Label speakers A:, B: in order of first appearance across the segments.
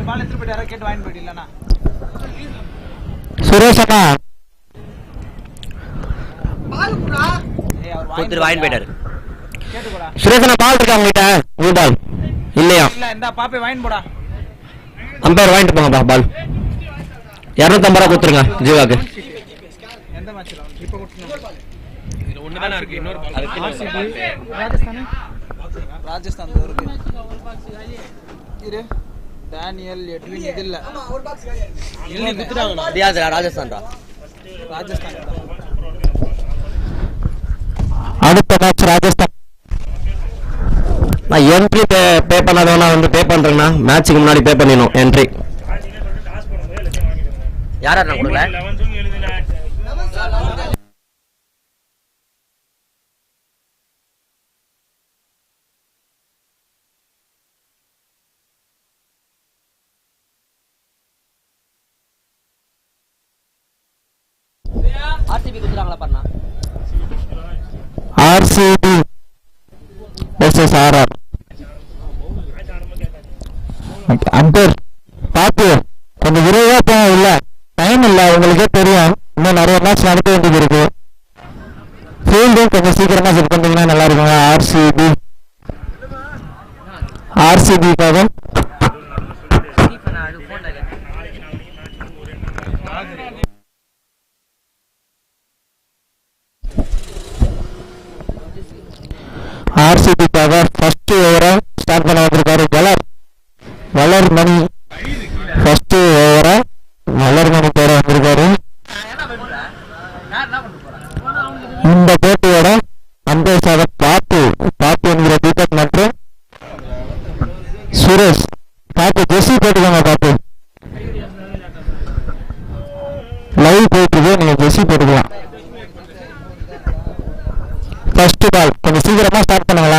A: பால் எடுத்து போயிட்டு யாராவது கேட்டு வாங்கி போயிட்டு இல்லைண்ணா
B: சுரேஷ் அண்ணா
C: வாங்கி போயிட்டாரு.
B: சுரேஷ் அண்ணா பால் இருக்கா உங்ககிட்ட? உங்க பால் இல்லையா?
A: இல்ல இந்த பாப்பே வாங்கி போடா.
B: அம்பையர் வாங்கிட்டு போங்கப்பா பால். 250 ரூபா கொடுத்துருங்க ஜீவாக்கு.
A: எந்த மேட்ச்ல இப்ப கொடுத்துங்க?
C: இது ஒண்ணு தான இருக்கு. இன்னொரு பால்
A: ராஜஸ்தான் இருக்கு. இரு டேனியல் எட்வின் இது இல்ல.
C: இல்ல குத்துறாங்கடா. ரியாஸ் ராஜஸ்தான்டா.
A: ராஜஸ்தான்.
B: அடுத்த மேட்ச் ராஜஸ்தான். நான் என்ட்ரி பே பண்ணாதவனா வந்து பே பண்றேன்னா மேட்சுக்கு முன்னாடி பே பண்ணிடணும் என்ட்ரி.
C: யாரா நான் கொடுக்கல? ஆர்சிபி குத்துறாங்களா பண்ணா?
B: RCB versus RR. அம்பேர் பாத்து கொஞ்சம் விரைவா போக இல்ல டைம் இல்ல, உங்களுக்கே தெரியும். இன்னும் நிறைய மேட்ச் நடக்க வேண்டியது இருக்கு. ஃபீல்டும் கொஞ்சம் சீக்கிரமா செட் பண்ணீங்கன்னா நல்லா இருக்குங்க. ஆர்சிபிக்காக ஃபர்ஸ்ட் ஓவரா ஸ்டார்ட் பண்ண வந்திருக்காரு வளர் மணி. ஃபர்ஸ்ட் ஓவரா வளர் மணி பேர வந்திருக்காரு. இந்த போட்டியோட அம்பேசாக பாப்பு என்கிற தீபக் மற்றும் சுரேஷ். பாப்பு ஜெர்சி போட்டுக்கோங்க. பாப்பு லைவ் போயிட்டு நீங்க ஜெர்சி போட்டுக்கலாம். ஃபர்ஸ்ட் பால் கொஞ்சம் சீக்கிரமா ஸ்டார்ட் பண்ணுங்களா.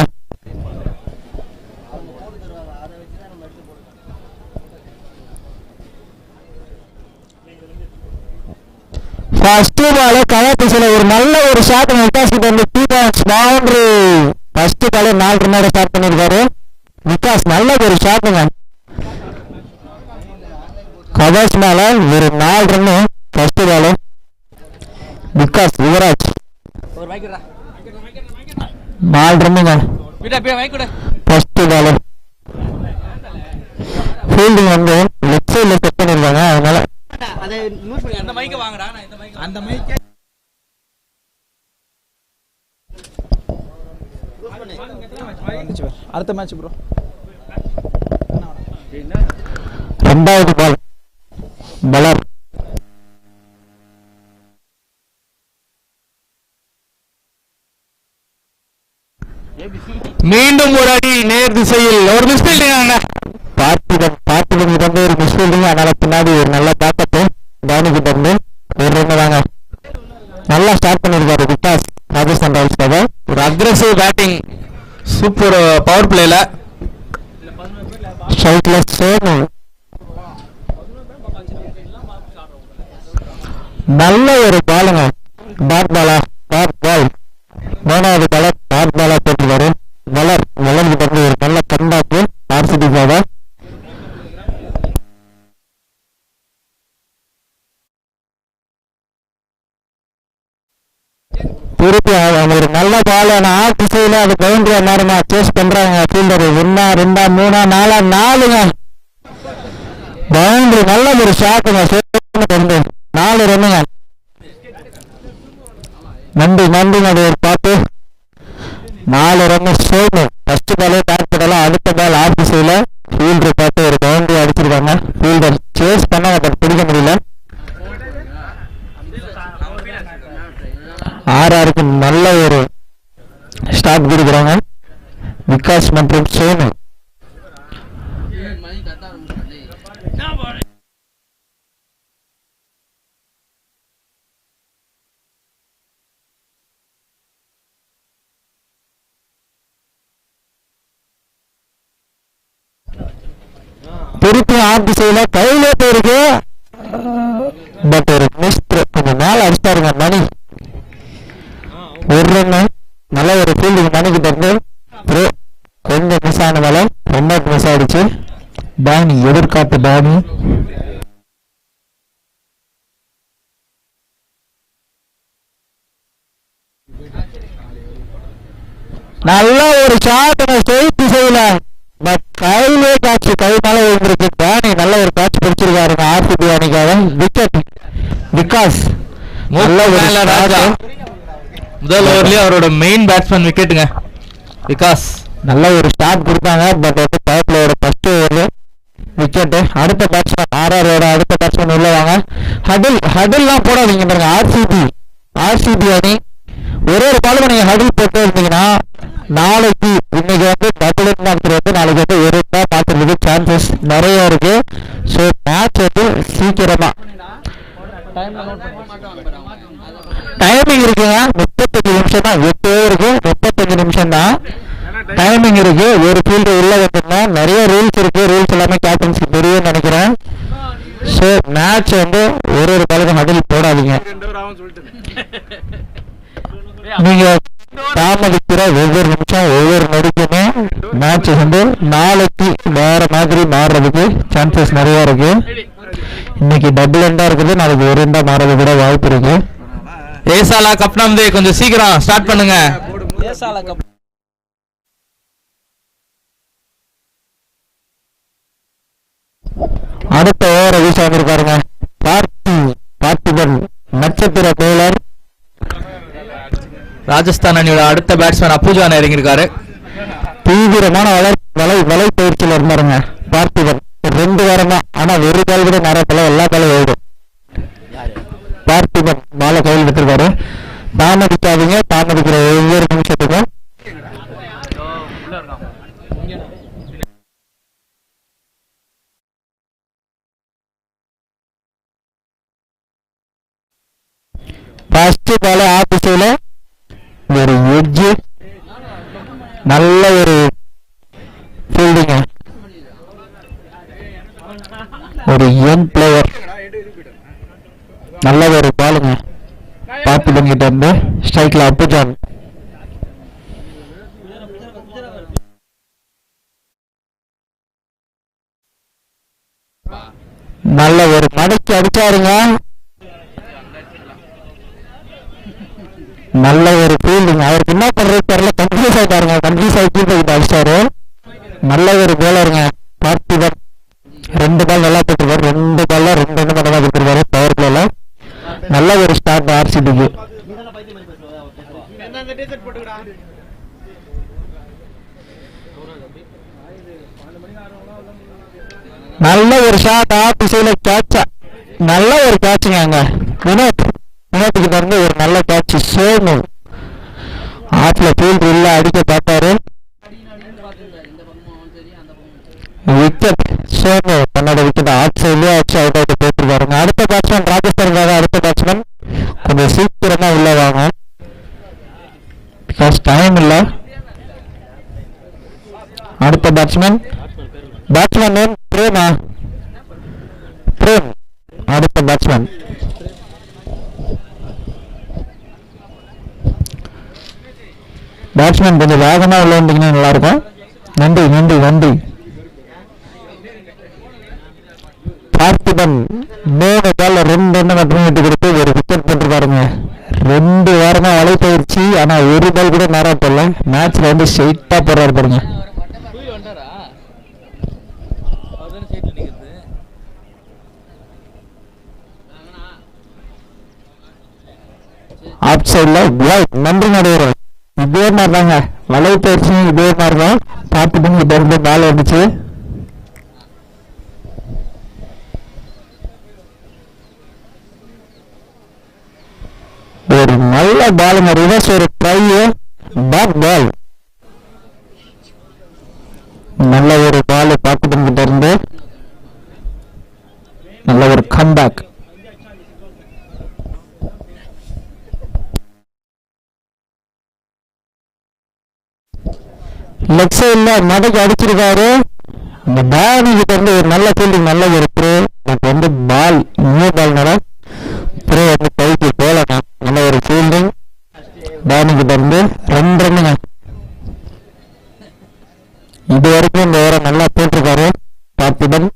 B: ஃபர்ஸ்ட் பால் கலாத்திசில ஒரு நல்ல ஒரு ஷாட் விகாஸ் கிட்ட வந்து பவுண்டரி. ஃபர்ஸ்ட் பால் 4 ரன்னோட ஸ்டார்ட் பண்ணிருக்காரு விகாஸ். நல்ல ஒரு ஷாட்டுங்க. கவாஸ் மேல ஒரு 4 ரன்னு. ஃபர்ஸ்ட் பால் விகாஸ் யுவராஜ் 4 ரன்னுங்க. ஃபர்ஸ்ட் பால் ஃபீல்டிங் வந்து லெஃப்ட் சைட்ல செட் பண்ணிருக்காங்க. அதனால
A: அந்த மைக்க வாங்குடா. அந்த மைக்க அடுத்த மேட்ச் ப்ரோ.
B: ரெண்டாவது பால் பலர். மீண்டும் ஒரு அடி நேர் திசையில் ஒரு மிஸ்ஃபீல்டிங். பார்த்திபன் வந்து ஒரு மிஸ்ஃபீல்டிங். அதனால பின்னாடி ஒரு நல்ல பேக்கப் தோனிக்கிட்ட இருந்து ஒரு ரன் தாங்க. நல்லா ஸ்டார்ட் பண்ணிருக்காரு விகாஸ் ராஜஸ்தான் ராயல்ஸ்க்காக. ஒரு அக்ரெசிவ் பேட்டிங், சூப்பர் பவர் பிளேல. ஸ்ட்ரைக்ல சேனு நல்ல ஒரு பாலுங்க. டாட் பால் 3வது பால் டாட் பாலா போட்டுருக்காரு. வளர்கிட்ட இருந்து ஒரு நல்ல கண்டாக்கு ஆர்சிபிக்காக. திருப்பி ஒரு நல்ல பால் ஆர் திசையில அது பவுண்டரி நேரமா சேஸ் பண்றாங்க ஃபீல்டர். 1 2 3 4 4ங்க பவுண்டரி. நல்ல ஒரு ஷாட்டுங்க. 4 ரன்னுங்க. நன்றி அது ஒரு பாட்டு. 4 ரன்னு சேனு. ஃபர்ஸ்ட் பாலே பேட் பண்ணலாம். அடுத்த பால் ஆர் திசையில ஃபீல்டர் பார்த்து ஒரு பவுண்டரி அடிச்சிருக்காங்க. ஃபீல்டர் சேஸ் பண்ண பட் பிடிக்க முடியல. ஆர்ஆருக்கு நல்ல ஒரு ஸ்டார்ட் கொடுக்குறாங்க விகாஸ் மற்றும் சேனு. திருப்பி ஆர் திசையில கையிலே போயிருக்கு. பட் ஒரு மிஸ்ட்ரு கொஞ்சம் மேல அடிச்சிட்டாருங்க மணி. ஒரு ரன்னு. நல்ல ஒரு ஃபீல்டிங் மணிக்கிட்ட இருந்து கொஞ்சம் மிஸ் ஆனதால ரொம்ப மிஸ் ஆயிடுச்சு. தானி எதிர்காப்பு தானி. நல்ல ஒரு ஷாட் ஸ்ட்ரெயிட் திசையில, பட் கையிலே காட்சி, கை மேல விழுந்திருக்கு. தானி நல்ல ஒரு காட்சி பிடிச்சிருக்காருங்க ஆர்சிபி அணிக்காக. விக்கெட் விகாஸ் நல்ல ஒரு
A: முதல் ஓவர்லயே அவரோட மெயின் பேட்ஸ்மேன் விக்கெட்டுங்க விகாஸ்.
B: நல்ல ஒரு ஸ்டார்ட் கொடுத்தாங்க, பட் வந்து பவர் பிளேயோட ஃபர்ஸ்ட் ஓவர் விக்கெட். அடுத்த பேட்ஸ்மேன் ஆர்ஆரோட அடுத்த பேட்ஸ்மேன் உள்ள வாங்க. ஹடில்லாம் போடாதீங்க பாருங்க. ஆர்சிபி அணி ஒரு பாலுக்கு நீங்க ஹடில் போட்டு இருந்தீங்கன்னா நாளைக்கு இன்னைக்கு வந்து டபுள் வந்து நாளைக்கு வந்து ஒரு தான் மாத்துறதுக்கு சான்சஸ் நிறைய இருக்கு. ஸோ மேட்ச் வந்து சீக்கிரமா டைமிங் இருக்குங்க. 35 நிமிஷம் தான், 8 ஓவருக்கு 35 நிமிஷம் தான் டைமிங் இருக்கு. ஒரு ஃபீல்டு உள்ள வந்துருந்தா நிறைய ரூல்ஸ் இருக்கு. ரூல்ஸ் எல்லாமே கேப்டன்ஸ்க்கு தெரியும்னு நினைக்கிறேன். ஸோ மேட்ச் வந்து ஒரு பாலுக்கும் ஹடில் போடாதீங்க. நீங்க தாமதிக்கிற ஒவ்வொரு நிமிஷம் ஒவ்வொரு நொடிக்குமே மேட்ச் வந்து நாளைக்கு வேற மாதிரி மாறுறதுக்கு சான்சஸ் நிறைய இருக்கு. இன்னைக்கு டபுள் எண்டா இருக்குது, நாளைக்கு ஒரு எண்டா மாறது கூட வாய்ப்பு இருக்கு.
A: ஏசாலா கப்னாம்தே கொஞ்சம் சீக்கிரம் ஸ்டார்ட் பண்ணுங்க.
B: அடுத்த ஓவரை வீச வந்திருக்காருங்க பார்த்திபன், நட்சத்திர பேலர்.
A: ராஜஸ்தான் அணியோட அடுத்த பேட்ஸ்மேன் அப்புஜான் இறங்கியிருக்காரு.
B: தீவிரமான வலை பயிற்சியில் இருந்தாருங்க பார்த்திபன் 2 வாரமா. ஆனா ஒரு கால் கூட நேரத்துல எல்லா காலும் ஓடும். பார்த்திபன் பால கையில் எடுத்திருக்காரு. தாமதிக்காதீங்க, தாமதிக்கிற ஒவ்வொரு நிமிஷத்துக்கும். ஃபர்ஸ்ட் பால ஆபீஸ்ல ஒரு எட்ஜ், நல்ல ஒரு ஃபீல்டிங், ஒரு யங் பிளேயர், நல்ல ஒரு பாலுங்க பார்த்திபன் கிட்ட இருந்து. ஸ்ட்ரைக்ல அப்புஜான். நல்ல ஒரு மடக்கி அடிச்சாருங்க. நல்ல ஒரு ஃபீல்டிங். அவருக்கு என்ன பண்றது தெரியல, கன்ஃபியூஸ் ஆயிட்டாருங்க. கன்ஃபியூஸ் ஆகி கீப்பர் அடிச்சாரு. நல்ல ஒரு போலருங்க பார்த்திபன். 2 பால் நல்லா போட்டிருக்காரு. 2 பால்ல 2 ரன் மட்டும் தான் கொடுத்திருக்காரு பவர் பிளேல. நல்ல ஒரு ஸ்டார்ட் ஆர்சிபிக்கு. நல்ல ஒரு ஷாட் ஆஃப் திசையில கேட்சா, நல்ல ஒரு கேட்சுங்க. அங்க வினோத்துக்கு வந்து ஒரு நல்ல கேட்ச். சோமு ஆட்ல ஃபீல்டு உள்ள அடிக்க பார்த்தாரு. விக்கெட். சோமு தன்னோட விக்கெட் ஆஃப் சைட்லயே அடிச்சு அவுட் ஆகிட்டு போட்டுருக்காருங்க. அடுத்த பேட்ஸ்மேன் ராஜஸ்தானுக்காக அடுத்த பேட்ஸ்மேன் கொஞ்சம் சீக்கிரமா உள்ள வாங்க, பிகாஸ் டைம் இல்ல. அடுத்த பேட்ஸ்மேன் நேம் பிரேம். அடுத்த பேட்ஸ்மேன் கொஞ்சம் வேகமா உள்ள வந்தீங்கன்னா நல்லா இருக்கும். நன்றி. பார்த்திபன் 3 பால்ல 2 ரன் மட்டும் விட்டு கொடுத்து ஒரு விக்கெட் போட்டுருக்காருங்க. 2 வாரமா வலை பயிற்சி, ஆனா ஒரு பால் கூட நேரம் போடல. மேட்ச்ல வந்து ஸ்ட்ரெயிட்டா போறாரு பாருங்க. ஆஃப் சைட்ல நன்றி நடுவர். இதே மாதிரி தாங்க வலை பயிற்சியும் இதே மாதிரி தான். பார்த்துட்டு கிட்ட இருந்து பால் வந்துச்சு. ஒரு நல்ல பாலுங்க, ரிவர்ஸ் ஒரு ட்ரை பேக் பால். நல்ல ஒரு பால் பார்த்துட்டு கிட்ட இருந்து நல்ல ஒரு கம்பேக். லெக் சைட்ல மடக்கி அடிச்சிருக்காரு. அந்த பால் கிட்ட இருந்து ஒரு நல்ல ஃபீல்டிங், நல்ல ஒரு ப்ரோ. வந்து பால் நியூ பால்னால ப்ரோ வந்து கைக்கு போலங்க. நல்ல ஒரு ஃபீல்டிங் பால் கிட்ட இருந்து 2 ரன்னுங்க. இது வரைக்கும் இந்த ஓவரை நல்லா போட்டிருக்காரு பார்த்திபன்.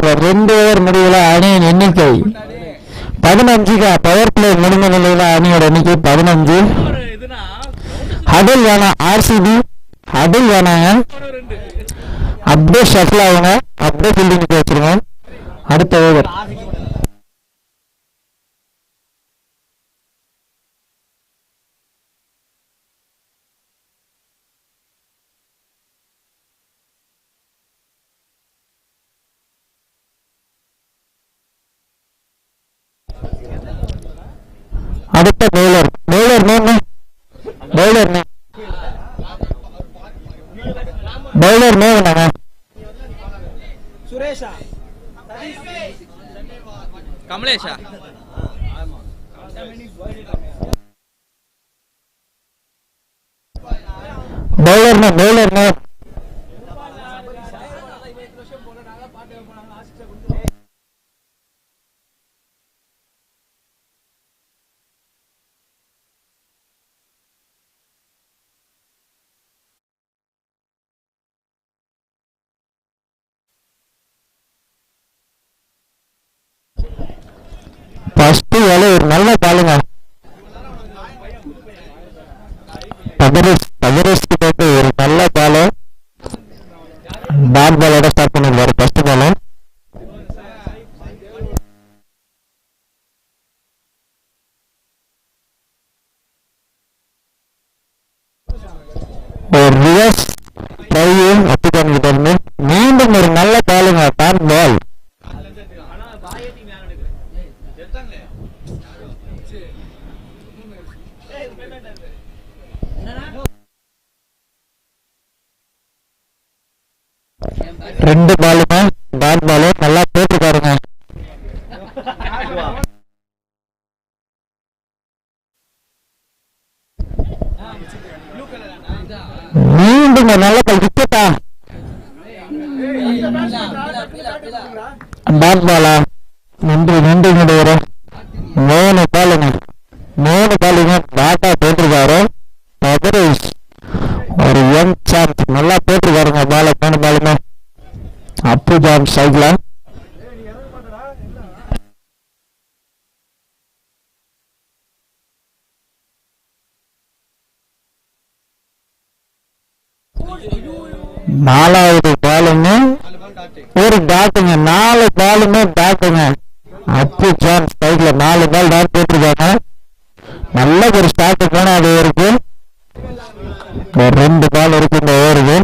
B: ஓவர் 2 ஓவர் முடிவுல அணியின் எண்ணிக்கை 15. பவர் பிளே முடிந்த நிலையில அணியோட எண்ணிக்கை 15. ஹடில் வேணாம் ஆர்சிபி, ஹடில் வேணாங்க, அப்படியே ஷஃபில் ஆகுங்க, அப்படியே ஃபீல்டிங் வச்சிருங்க. அடுத்த ஓவர் அடுத்த பவுலர் பவுலர் நேவனாங்க
A: சுரேஷா கமலேஷா
B: பவுலர் நேம் ஃபர்ஸ்ட் வேலை ஒரு நல்ல பாலுங்க. ஒரு நல்ல பாலு பேட் பாலோட ஸ்டார்ட் பண்ணிருக்காரு. ஃபர்ஸ்ட் பாலு ஒரு ரிவர்ஸ் ட்ரை அப்பிட்டு இருந்து மீண்டும் ஒரு நல்ல பாலுங்க. பேட் பால் ரெண்டு பாலுமே பேட் பாலு நல்லா போட்டுருக்காருங்க. மீண்டும் நல்ல பால் விக்கெட்டா பேட் பாலா நன்றி ஒரு 3 பாலுங்க பேட்டா போட்டிருக்காரு. ஒரு யங் சாம்ப் நல்லா போட்டிருக்காருங்க பால 3 பாலுமே. அப்பு ஜாம் சைட்ல நாலாவது பாலுங்க ஒரு டாட்டுங்க. 4 பாலுமே டாட்டுங்க. அப்பு ஜாம் சைட்ல 4 பால் டாட் போட்டிருக்காங்க. நல்ல ஒரு ஸ்டார்ட் போன அது இருக்கு. ஒரு 2 பால் இருக்கு இந்த ஓவருக்கு.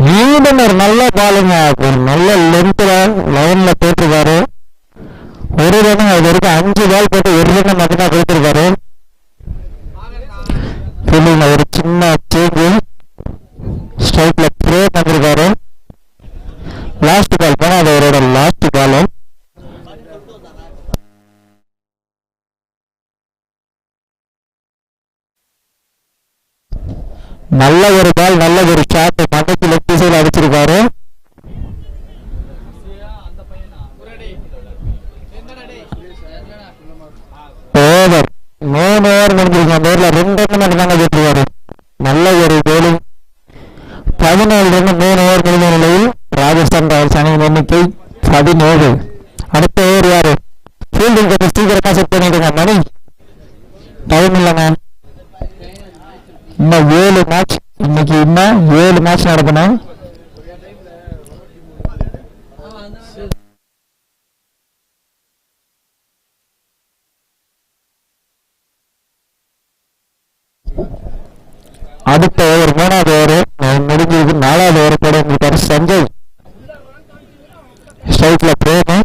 B: மீண்டும் ஒரு நல்ல பாலுங்க. ஒரு நல்ல லென்த்ல லைன்ல போட்டிருக்காரு. ஒரு ரன் அது வரைக்கும் 5 பால் போட்டு 1 ரன் மட்டும்தான் கொடுத்திருக்காரு. ஒரு சின்ன சேஞ்சு ஸ்ட்ரைக்ல ப்ரே பண்ணிருக்காரு. லாஸ்ட் பால் போனா அது அவரோட லாஸ்ட் பால். நல்ல ஒரு பால், நல்ல ஒரு ஷாட் மண்டைக்கு லெஃப்ட் சைடு அடிச்சிருக்காரு. ஓவர் 3 ஓவர் முடிஞ்சிருக்காங்க. நேரில் 2 ரன் மட்டும் தாங்க போட்டிருக்காரு. நல்ல ஒரு போலிங். 17 ரன் 3 ஓவர் முடிந்த நிலையில் ராஜஸ்தான் ராயல்ஸ் அணியின் எண்ணிக்கை 17. அடுத்த ஓவர் யாரு? ஃபீல்டிங் கொஞ்சம் சீக்கிரமா செட் பண்ணிடுங்க. மணி டைம் இல்லைங்க. இன்னும் 7 மேட்ச். இன்னைக்கு இன்னும் 7 மேட்ச் நடக்கணும். அடுத்த ஓவர் 3வது ஓவர் முடிஞ்சிருக்கு. 4வது ஓவர் போட இருக்காரு சஞ்சய். ஸ்ட்ரைக்ல பிரேம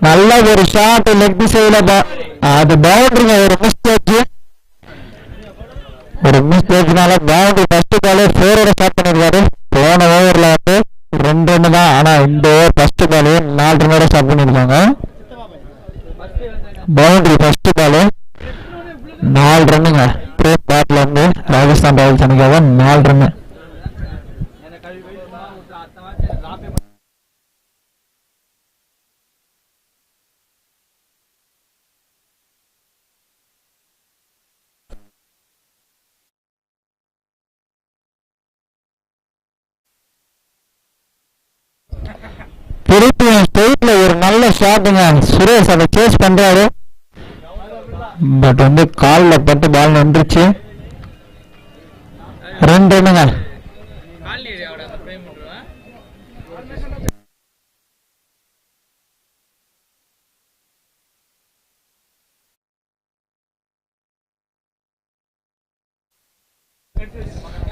B: நல்ல ஒரு ஷாட் லெக் சைடுல அது பவுண்டரிங்க. ஒரு மிஸ்டேக்னால பவுண்டரி. ஃபர்ஸ்ட் பால் 4 ஸ்டார்ட் பண்ணிருக்காரு. போன ஓவர்ல வந்து 2 ரன் தான். ஆனா இந்த ஓவர் ஃபர்ஸ்ட் பால் 4 ரன்னோட ஸ்டார்ட் பண்ணிருக்காங்க. Boundary first ball Rajasthan royals அணிக்காக 4 ரன். திருப்பி ஸ்ட்ரெயிட்ல ஒரு நல்ல ஷாட்டுங்க. சுரேஷ் அதை சேஸ் பண்றாரு. பட் காலில் பட்டு பால் நின்றுச்சு. 2 ரன்னுங்க.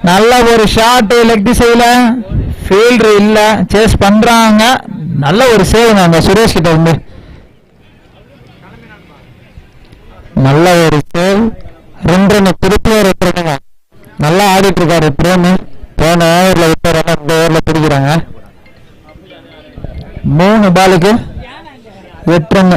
B: நல்ல ஒரு ஷாட் லெக் திசையில. ஃபீல்டர் இல்ல, சேஸ் பண்றாங்க. நல்ல ஒரு சேவுங்க அந்த சுரேஷ் கிட்ட நல்ல ஒரு சேவ். 2 ரன். திருப்பி 2 ரன்னுங்க. நல்லா ஆடிட்டு இருக்காரு பிரேமி. போன ஓவர்ல விட்டு ரன் இந்த ஓவர்ல பிடிக்கிறாங்க. 3 பாலுக்கு 8 ரன்.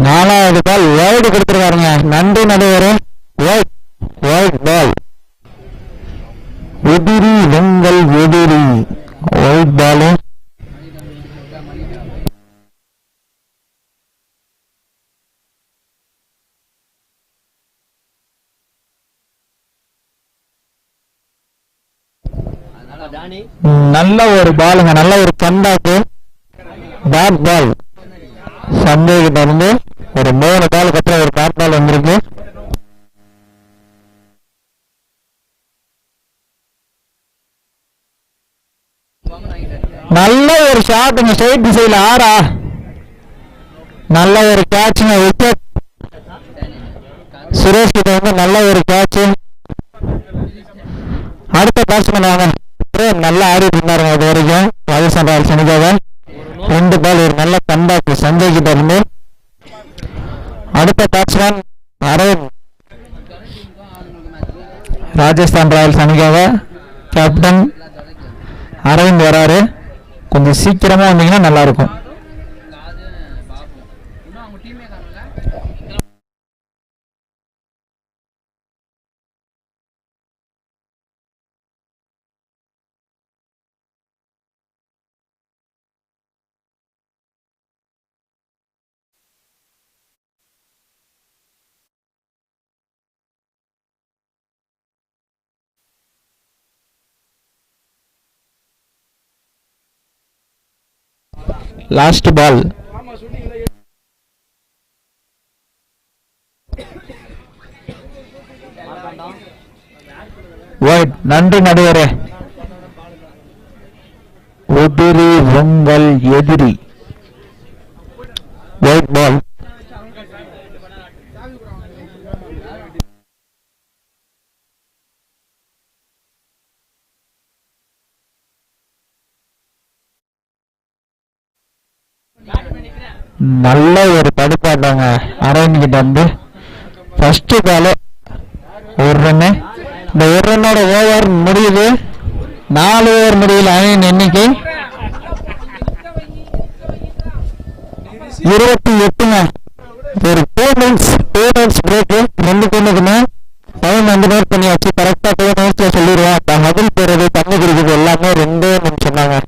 B: நாலாவது பால் வைடு கொடுத்துருக்காருங்க. நன்றி நடுவர். Wide ball. எதிரி வெங்கல் எதிரி. Wide ball. நல்ல ஒரு பாலுங்க. நல்ல ஒரு கண்டாக்கு. Bat ball. சஞ்சய் கிட்ட இருந்து ஒரு 3 பாலுக்கு அப்புறம் ஒரு பேட் பால் வந்திருக்கு. நல்ல ஒரு ஷாட்டுங்க ஸ்ட்ரைட் திசையில் 6. நல்ல ஒரு கேட்சுங்க. விக்கெட். சுரேஷ் கிட்ட நல்ல ஒரு கேட்சு. அடுத்த பேட்ஸ்மேன் வாங்க. நல்லா ஆடிட்டு இருந்தாருங்க இது வரைக்கும் ராஜஸ்தான் ராயல்ஸ் அணிக்காக. 2 பால் ஒரு நல்ல கம்பேக் சஞ்சய் கிட்ட இருந்து. அடுத்த பேட்ஸ்மேன் அரவிந்த். ராஜஸ்தான் ராயல்ஸ் அணிக்காக கேப்டன் அரவிந்த் வராரு. கொஞ்சம் சீக்கிரமா வந்தீங்கன்னா நல்லா இருக்கும். Last ball. வைட். நன்றி நடுவரே. எதிரி உங்கள் எதிரி. Wide ball. நல்ல ஒரு தடுப்பாட்டாங்க அரவிந்த் கிட்ட இருந்து. First ball 1 run. இந்த 1 ரன்னோட ஓவர் முடியுது. 4 ஓவர் முடியல அணியின் எண்ணிக்கை 28ங்க. ஒரு 2 மினிட்ஸ் பிரேக். 2 கொண்டுக்குமே டைம் நோட் பண்ணியாச்சு. கரெக்டா 2 மினிட்ஸ்ல சொல்லிடுவோம். மதில் போறது தண்ணி குடிக்கிறது எல்லாமே 2 நிமிஷம் தாங்க.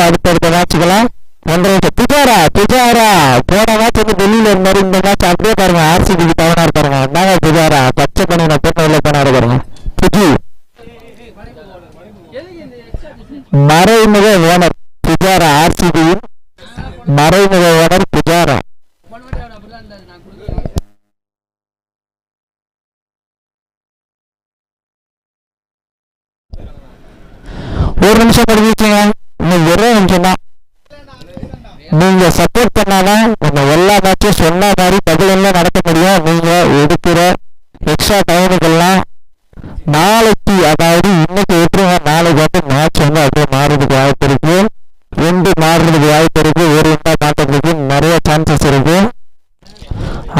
B: அடுத்தடுத்த மேட்சுக்கெல்லாம் 1.5 புஜாரா போன மேட்ச் டெல்லியில இருந்தாரு. இந்த மேட்ச் அப்படியே பாருங்க ஆர்சிபிக்கு தவணா இருப்பாருங்க. நாங்க புஜாரா பச்சை பண்ணி போட்டு உள்ள போனாரு பாருங்க. புஜி மறைமுக ஓனர் புஜாரா. ஆர்சிபியின் மறைமுக ஓனர் புஜாரா. ஒரு நிமிஷம் படிச்சுங்க. இன்னும் 1 நிமிஷம் தான். நீங்க சப்போர்ட் பண்ணாதான் எல்லா மேட்சும் சொன்ன மாதிரி பதில் எல்லாம் நடக்கும். முழுசா கவனிக்கலாம். நாளைக்கு அதாவது இன்னைக்கு விட்டுருங்க, நாளைக்கு வந்து மேட்ச் வந்து அப்படியே மாறுறதுக்கு வாய்ப்பு இருக்கு, எண்டு மாறுறதுக்கு வாய்ப்பு இருக்கு, ஒரு எண்டா மாற்றுறதுக்கு நிறைய சான்சஸ் இருக்கு.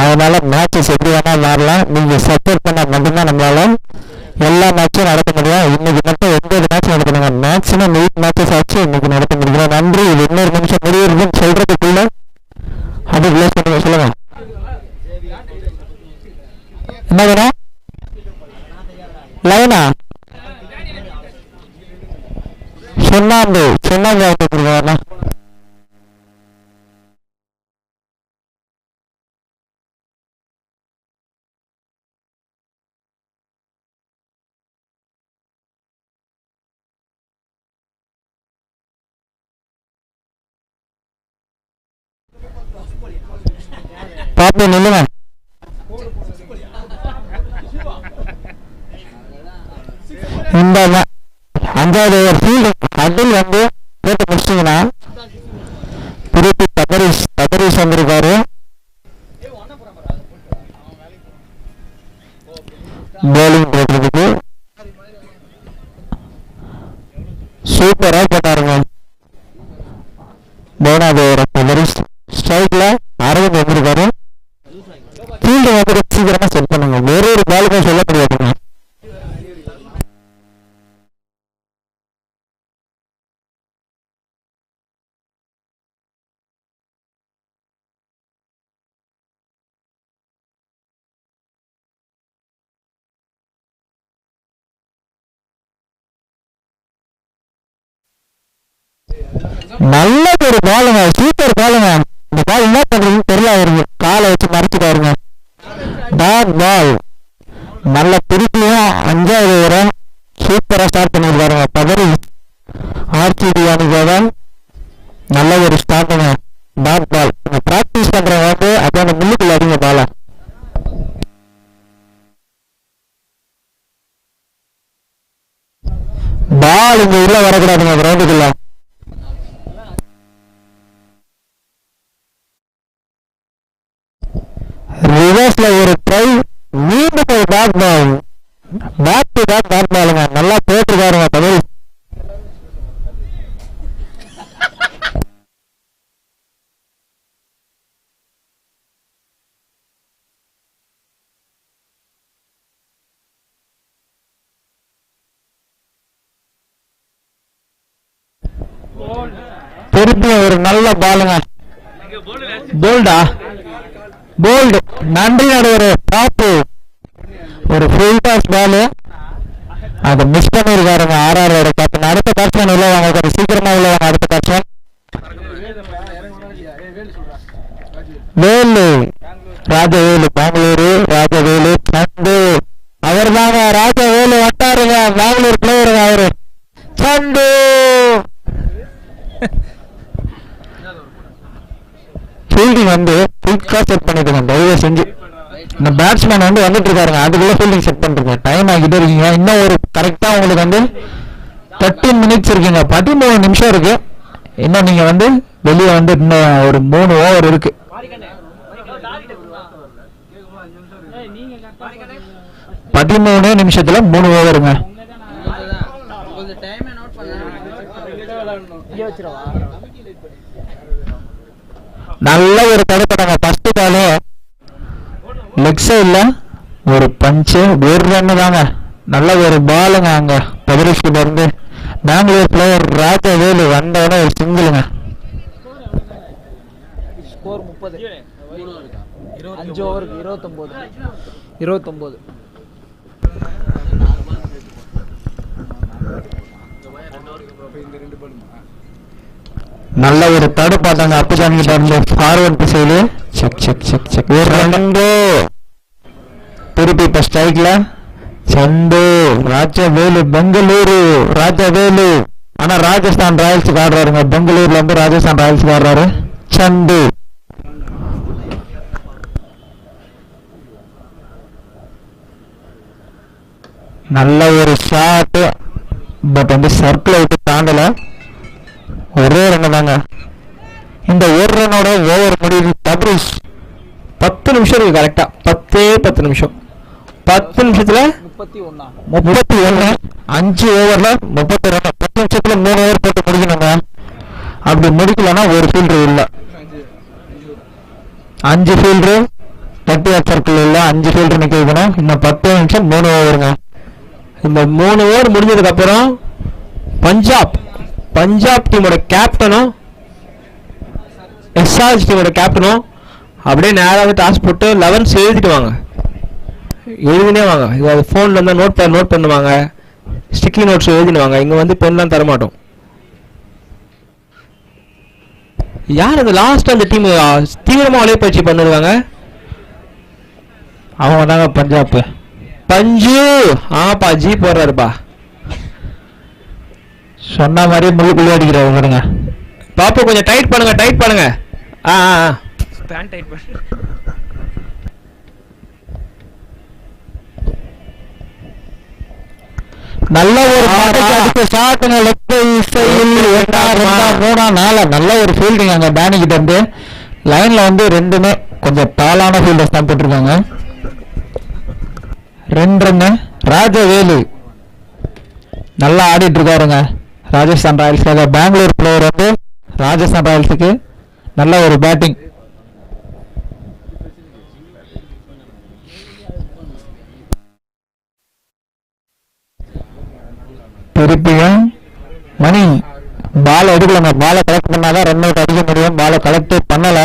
B: அதனால மேட்சஸ் எப்படி வேணா மாறலாம். நீங்க சப்போர்ட் பண்ண மட்டும்தான் நம்மளால எல்லா மேட்சும் நடத்த முடியும். இன்னைக்கு மட்டும் 9 மேட்ச் நடத்தணுங்க, மேக்ஸிமம் 8 மேட்சஸ் ஆச்சு இன்னைக்கு நடத்த முடியும். நன்றி. இது இன்னொரு நிமிஷம் முடியுதுன்னு சொல்றதுக்குள்ள அதுக்குள்ள சொல்லுங்க. என்ன வேணும் லைனா சொன்னாங்க பாப்பா நில்லுங்க. இந்த 5வது ஓவர் ஃபீல்டு அதில் வந்து போட்டு முடிச்சிங்கன்னா திருப்பி தபரிஸ் வந்திருக்காரு. போலிங் போடுறதுக்கு சூப்பரா போட்டாருங்க. 3வது ஓவர் தபரிஸ் ஸ்ட்ரைக்ல 60 வந்திருக்காரு. ஃபீல்டு வந்து சீக்கிரமா செட் பண்ணுங்க, ஒரு பாலுக்கும் சொல்ல முடியாதுங்க. நல்ல ஒரு பாலுங்க, சூப்பர் பாலுங்க. இந்த பால் என்ன பண்றதுன்னு தெரியல, அவருக்கு காலை வச்சு மறைச்சிட்டாருங்க. டாட் பால் நல்ல திருப்பியும் 5வது ஓவரை சூப்பரா ஸ்டார்ட் பண்ணிருக்காருங்க. பதறி ஆர்சிடி அணிக்காக நல்ல ஒரு ஸ்டார்ட்டுங்க. டாட் பால் பிராக்டிஸ் பண்றவங்க வந்து அப்படியே அந்த முள்ளுக்குள்ள அடிங்க பால. பால் இங்க உள்ள வரக்கூடாதுங்க கிரவுண்டுக்குள்ள. ரிவர்ஸ்ல ஒரு ட்ரை, மீண்டும் ஒரு back ball, back to back back பாலுங்க. நல்லா போட்டிருக்காருங்க தமிழ். திருப்பி ஒரு நல்ல பாலுங்க. போல்டா போல்டு நன்றி நடுவர் பாப்பு. ஒரு ஃபுல் டாஸ் பாலு அதை மிஸ் பண்ணிருக்காருங்க. ஆர்ஆரோட கேப்டன். அடுத்த பேட்ஸ்மேன் உள்ள வாங்க, கொஞ்சம் சீக்கிரமா உள்ள வாங்க. அடுத்த பேட்ஸ்மேன் வேலு, ராஜவேலு, பெங்களூரு ராஜவேலு சந்து. அவர் தாங்க ராஜவேலு வட்டாருங்க, பெங்களூர் பிளேயருங்க அவரு. சந்து ஃபீல்டிங் வந்து குயிக்கா செட் பண்ணிடுங்க தயவு செஞ்சு. இந்த பேட்ஸ்மேன் வந்து வந்துட்டு இருக்காருங்க, அதுக்குள்ள ஃபீல்டிங் செட் பண்றீங்க. டைம் ஆகிட்டே இருக்கீங்க. இன்னும் ஒரு கரெக்டா உங்களுக்கு வந்து 13 மினிட்ஸ் இருக்குங்க, 13 நிமிஷம் இருக்கு. இன்னும் நீங்க வந்து வெளியே வந்து இன்னும் ஒரு 3 ஓவர் இருக்கு. 13 நிமிஷத்துல 3 ஓவருங்க. நல்ல ஒரு தடுப்படாங்க. ஃபர்ஸ்ட் பாலு லெக் சைட்ல ஒரு பஞ்சு, ஒரு ரன் தாங்க. நல்ல ஒரு பாலுங்க. அங்க பதிரிஷ்ல இருந்து பெங்களூர் பிளேயர் ராஜவேலு வந்தவன ஒரு சிங்கிளுங்க.
A: ஸ்கோர் 30, 5 ஓவருக்கு 29.
B: நல்ல ஒரு தடுப்பாட்டாங்க அப்புசாமி கிட்ட இருந்து ஃபார்வர்ட் திசையில. செக் ஒரு ரன். திருப்பி இப்ப ஸ்ட்ரைக்ல சந்து. ராஜவேலு பெங்களூரு ராஜவேலு. ஆனா ராஜஸ்தான் ராயல்ஸுக்கு ஆடுறாருங்க. பெங்களூர்ல இருந்து ராஜஸ்தான் ராயல்ஸுக்கு ஆடுறாரு சந்து. நல்ல ஒரு ஷாட், பட் வந்து சர்க்கிள் விட்டு தாண்டல. ஒரே ரன் தாங்க. இந்த ஒரு ரன்னோட ஓவர் முடியுது. தப்ரிஸ் 10 நிமிஷம் இருக்கு கரெக்டா. 10 நிமிஷம் 10 நிமிஷத்துல 31. 5 ஓவர்ல 30 ரன். 10 நிமிஷத்துல 3 ஓவர் போட்டு முடிக்கணுங்க. அப்படி முடிக்கலன்னா ஒரு ஃபீல்டர் இல்ல. 5 ஃபீல்டர் 30 ஓவர் சர்க்கிள் இல்ல. 5 ஃபீல்டர் நிக்க வைக்கணும். இன்னும் 10 நிமிஷம் 3 ஓவருங்க.
D: இந்த 3 ஓவர் முடிஞ்சதுக்கு அப்புறம் பஞ்சாப் டீமோட கேப்டனும் எஸ்ஆர்எச் டீமோட கேப்டனும் அப்படியே நேராக டாஸ் போட்டு 11 எழுதிட்டு வாங்க. எழுதினே வாங்க. இது ஃபோனில் இருந்தால் நோட் பண்ணுவாங்க. ஸ்டிக்கி நோட்ஸ் எழுதிடுவாங்க. இங்கே வந்து பென்லாம் தரமாட்டோம். யார் அந்த லாஸ்ட் அந்த டீம் தீவிரமாக உழைப்பயிற்சி பண்ணிருக்காங்க?
B: அவங்க தாங்க பஞ்சு.
D: ஆப்பா ஜி போடுறாருப்பா.
B: சொன்ன மாதிரி முள்ளுக்குள்ளே அடிக்கிறாரு பாருங்க.
D: பாப்பா கொஞ்சம் டைட் பண்ணுங்க. பேண்ட் டைட் பண்ணு.
B: நல்ல ஒரு ஷாட்டுங்க. லெக் சைடில் 3 நல்ல ஒரு ஃபீல்டிங் அங்க டேனி கிட்ட இருந்து. லைன்ல வந்து ரெண்டுமே கொஞ்சம் டாலான ஃபீல்டர்ஸ் தான் போட்டிருக்காங்க. 2 ரன்னு. ராஜவேலு நல்லா ஆடிட்டு இருக்காருங்க. ராஜஸ்தான் ராயல்ஸ்க்காக பெங்களூர் பிளேயர் வந்து ராஜஸ்தான் ராயல்ஸுக்கு நல்ல ஒரு பேட்டிங். திருப்பியும் மணி பால் எடுக்கலங்க. பாலை கலெக்ட் பண்ணாதான் ரன் அவுட் அடிக்க முடியும். பாலை கலெக்டே பண்ணல.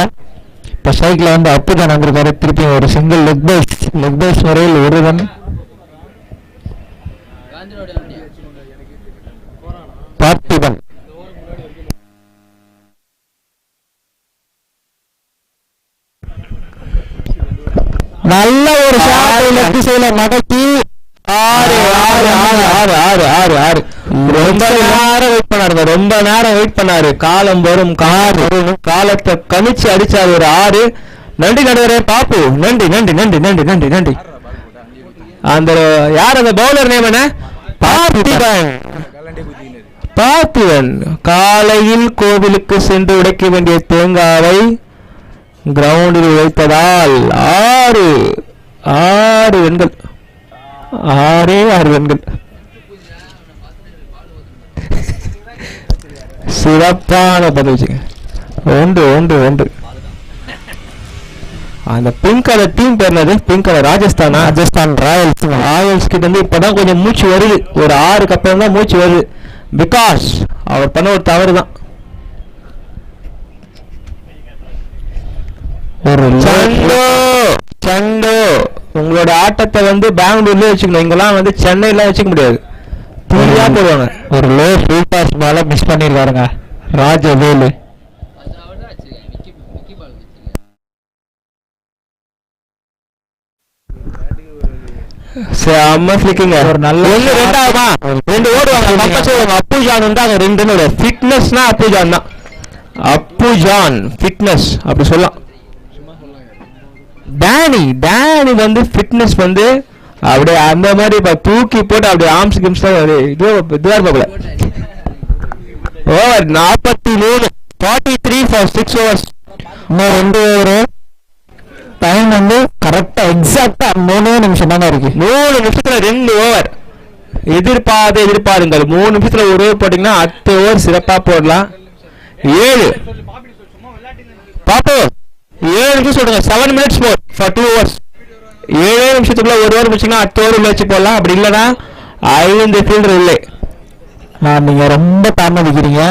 B: இப்ப சைக்கிள் வந்து அப்புதான் வந்திருக்காரு. திருப்பி ஒரு சிங்கிள் லெக் பைஸ் முறையில் 1 ரன். பார்த்திபன் நல்ல ஒரு ஷாட் லெஃப்ட் சைடுல மடக்கி 6.
D: ரொம்ப நேரம் வெயிட் பண்ணாரு. காலம் வரும் காலத்தை கணிச்சு அடிச்சாரு ஒரு 6. நன்றி நடுவரே பாப்பு. நன்றி. அந்த யார் அந்த பவுலர் நேம் என்ன? பார்த்திபன். காலையில் கோவிலுக்கு சென்று உடைக்க வேண்டிய தேங்காவை கிரவுண்டில் உடைத்ததால் 6 ரன்கள். 6 ரன்கள். சிறப்பான பதில். 1. அந்த பிங்க் கலர் டீம் பேர் என்னது? பிங்க் கலர் ராஜஸ்தான் ராயல்ஸ் கிட்ட இருந்து இப்பதான் கொஞ்சம் மூச்சு வருது. ஒரு 6க்கு அப்புறம் தான் மூச்சு வருது. பிகாஸ் அவர் பண்ண ஒரு தவறு தான்.
B: ஒரு
D: சண்டோ உங்களோட ஆட்டத்தை வந்து பெங்களூர்ல வச்சுக்கணும். இங்கெல்லாம் வந்து சென்னையில வச்சுக்க முடியாது. தூரியா போடுவாங்க.
B: ஒரு லோ ஃபுல் பாஸ் பால மிஸ் பண்ணிருக்காருங்க ராஜவேலு.
D: ஒரு நல்ல 2 ஓடுவாங்க. அப்புஜான் வந்து அங்க 2 ஃபிட்னஸ்னா அப்புஜான் தான். அப்புஜான் ஃபிட்னஸ் அப்படி சொல்லலாம். டேனி வந்து ஃபிட்னஸ் வந்து அப்படியே அந்த மாதிரி இப்ப தூக்கி போட்டு அப்படியே ஆர்ம்ஸ் கிம்ஸ் இதுவா இருப்பாப்ல. ஓவர் 43. 43 for 6 overs.
B: இன்னும் 2 ஓவர். டைம் வந்து கரெக்டா எக்ஸாக்டா 3 நிமிஷம் தானே இருக்கு.
D: 3 நிமிஷத்துல 2 ஓவர். எதிர்பாருங்கள். 3 நிமிஷத்துல 1 ஓவர் போட்டீங்கன்னா அடுத்த ஓவர் சிறப்பா போடலாம். 7 பாப்போ 7 நிமிஷம் சொல்லுங்க. 7 minutes more for 2 overs. 7 நிமிஷத்துக்குள்ள 1 ஓவர் முடிச்சீங்கன்னா அடுத்த ஓவர் வச்சு போடலாம். அப்படி இல்லைன்னா 5 ஃபீல்டர் இல்லை.
B: நீங்க ரொம்ப தாமதிக்கிறீங்க.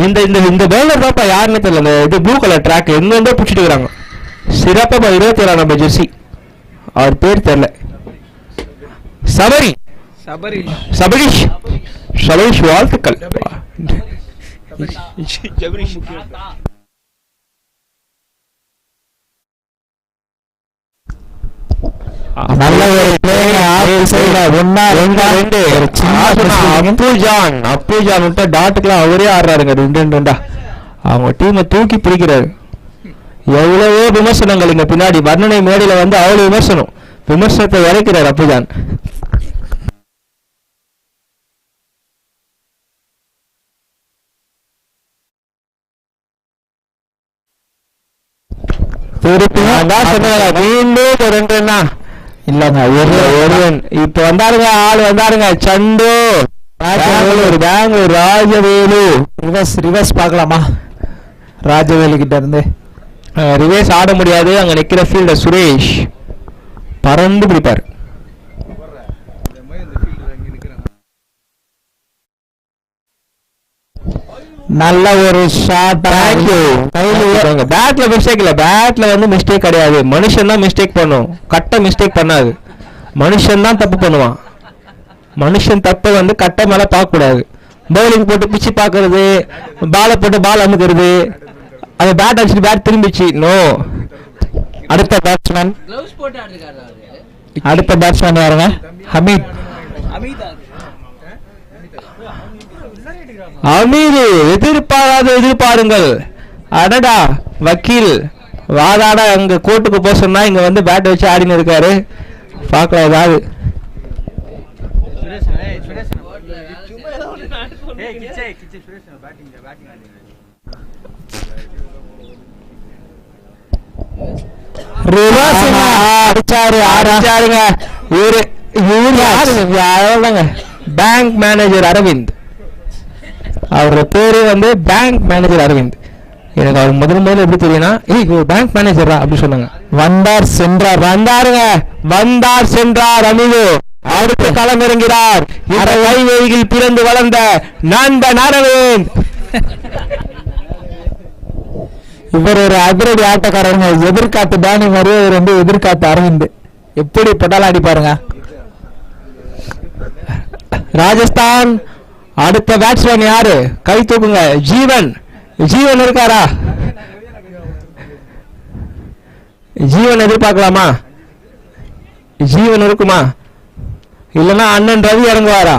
D: இந்த பவுலர் தான்ப்பா யாருன்னு தெரியல. இது ப்ளூ கலர் ட்ராக் எங்க பிடிச்சிட்டு இருக்காங்க. சிறப்பா 27 நம்பர் ஜெர்சி. அவர் பேர் தெரியல. சபரீஷ் வாழ்த்துக்கள்.
B: நல்ல ஒரு
D: அப்புஜான் விட்ட டாட்டுக்கெல்லாம் அவரே ஆடுறாருங்க. 2 அவங்க டீமை தூக்கி பிடிக்கிறாரு. எவ்வளவோ விமர்சனங்கள் இங்க பின்னாடி வர்ணனை மேடையில வந்து அவ்வளவு விமர்சனத்தை இறக்கிறார் அப்புஜான். மீண்டும் 2 ரன்னா
B: இல்லங்க ஒருவன்
D: இப்ப வந்தாருங்க, ஆள் வந்தாருங்க. சண்டு பெங்களூர் ராஜவேலு.
B: ரிவர்ஸ் பார்க்கலாமா? ராஜவேலு கிட்ட இருந்து
D: ரிவர்ஸ் ஆட முடியாது. அங்க நிக்கிற ஃபீல்டர் சுரேஷ் பறந்து பிடிப்பார்.
B: நல்ல ஒரு ஷாட்.
D: பேட்ல மிஸ்டேக் இல்ல, பேட்ல வந்து மிஸ்டேக் கிடையாது. மனுஷன் தான் மிஸ்டேக் பண்ணும், கட்டை மிஸ்டேக் பண்ணாது. மனுஷன் தான் தப்பு பண்ணுவான். மனுஷன் தப்பை வந்து கட்டை மேல பார்க்க கூடாது. பவுலிங் போட்டு பிச்சு பாக்குறது, பாலை போட்டு பால் அமுக்கிறது, அது பேட் அடிச்சுட்டு பேட் திரும்பிச்சு. நோ.
B: அடுத்த பேட்ஸ்மேன்
A: க்ளவுஸ் போட்டு ஆடுறாரு அவரு.
B: அடுத்த பேட்ஸ்மேன் யாருங்க? ஹமீத்.
D: அமீது எதிர்பாருங்கள். அடடா வக்கீல் வாதாட அங்க கோர்ட்டுக்கு போக சொன்னா இங்க வந்து பேட் வச்சு ஆடின்னு இருக்காரு. பார்க்கலாம் ஏதாவது. அடிச்சாருங்க. Bank manager Aravind. அவரோட பேரு வந்து பேங்க் மேனேஜர் அரவிந்த். எனக்கு அவர் முதல்ல எப்படி தெரியும்னா, பேங்க் மேனேஜரா அப்படி சொன்னாங்க. வந்தார் சென்றார் அமிது. அடுத்து களம் இறங்கிறார் வைவேகில் பிறந்து வளர்ந்த நண்பன் அரவிந்த்.
B: இவர் ஒரு அதிரடி ஆட்டக்காரருங்க. எதிர்காத்து டேனி மாதிரியே இவர் வந்து எதிர்காத்து அரவிந்த். எப்படி பட்டாலும் அடி பாருங்க.
D: ராஜஸ்தான் அடுத்த பேட்ஸ்மேன் யாரு? கை தூக்குங்க. ஜீவன் இருக்காரா? ஜீவன் எதிர்பார்க்கலாமா? ஜீவன் இருக்குமா? இல்லைன்னா அண்ணன் ரவி இறங்குவாரா?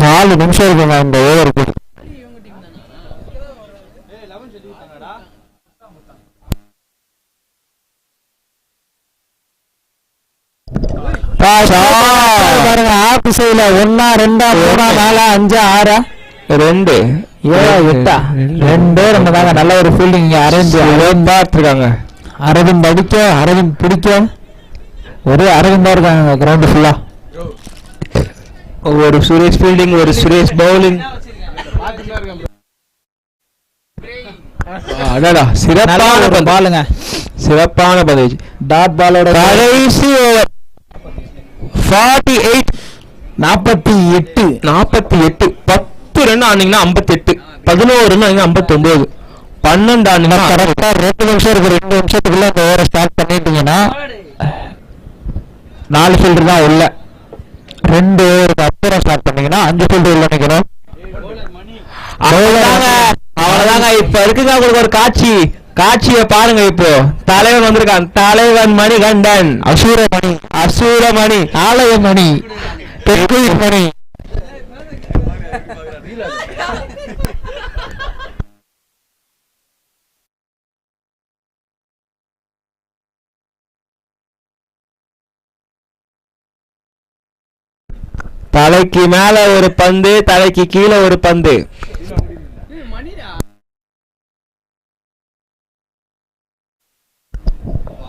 B: 4 நிமிஷம் இருக்குங்க இந்த ஓவருக்கு. பாருங்க ஆபிசைல 1 2 3 4 5 6
D: 2
B: 7 8 2 தாங்க. நல்ல ஒரு ஃபீல்டிங் அரவிந்த்
D: பார்த்துருக்காங்க.
B: அரவிந்த் அடிக்க, அரவிந்த் பிடிக்க, ஒரே அரவிந்தா இருக்காங்க கிரவுண்ட் ஃபுல்லா.
D: ஒரு சுரேஷ் ஃபீல்டிங், ஒரு சுரேஷ் பவுலிங். அடடா சிறப்பான
B: பாலுங்க,
D: சிறப்பான பதில்.
B: டாட் பாலோட
D: கடைசி ஓவர் 48 48 10 ரன் ஆனீங்கன்னா 58, 11 ரன் ஆனீங்கன்னா 59, 12 ஆனீங்கன்னா
B: கரெக்டா 2 நிமிஷம் இருக்கு. 2 நிமிஷத்துக்குள்ள அந்த ஓவரை ஸ்டார்ட் பண்ணிட்டீங்கன்னா 4 ஃபீல்டர் தான் உள்ள. 2 ஓவருக்கு அப்புறம் ஸ்டார்ட் பண்ணீங்கன்னா 5 ஃபீல்டர் உள்ள நிக்கணும்.
D: அவ்வளவுதாங்க. இப்ப இருக்குங்க உங்களுக்கு ஒரு காட்சியை பாருங்க. இப்போ தலைவன் வந்திருக்கான். தலைவன் மணிகண்டன், அசூரமணி,
B: ஆலயமணி, மணி.
D: தலைக்கு மேல ஒரு பந்து, தலைக்கு கீழே ஒரு பந்து.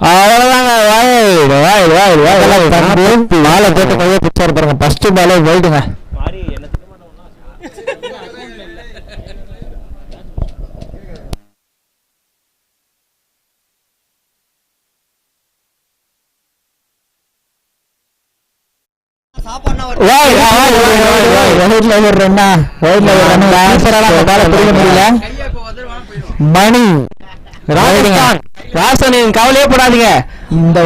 D: அவ்வளவுதாங்க.
B: பாலை போட்டு கையை பிச்சாரு பாருங்க. ஃபர்ஸ்ட் பாலே வைடுங்க. மணி
D: ராசனின் கவலையே போடாதீங்க. இந்த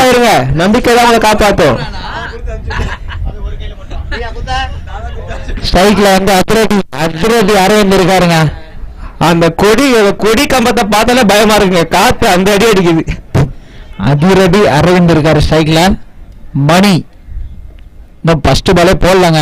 D: இருங்க, நம்பிக்கை தான் உங்களை காப்பாற்றும்.
B: ஸ்ட்ரைக்ல வந்து அதிரடி அரவிந்த் இருக்காருங்க.
D: அந்த கொடி கம்பத்தை பார்த்தாலே பயமா இருக்குங்க. காத்து அந்த அடி அடிக்குது.
B: அதிரடி அரவிந்த் இருக்காரு ஸ்ட்ரைக்ல. மணி இன்னும் ஃபர்ஸ்ட் பாலே போடலங்க.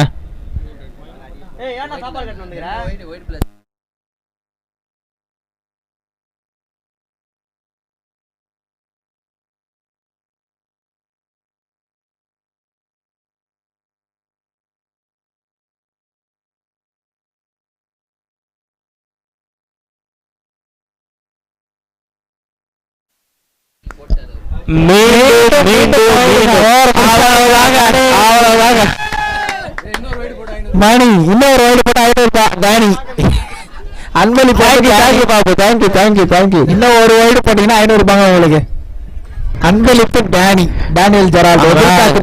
B: அவ்வளவுதாங்க. மணி இன்னொரு வைடு போட்டு 500 ரூபாய் தானி. அன்பளி தேங்க்யூ பாபு, தேங்க்யூ. இன்னும் ஒரு வைடு போட்டீங்கன்னா 500 ரூபாங்க உங்களுக்கு. அன்பளிப்பு டேனியல் ஜெரால்டோ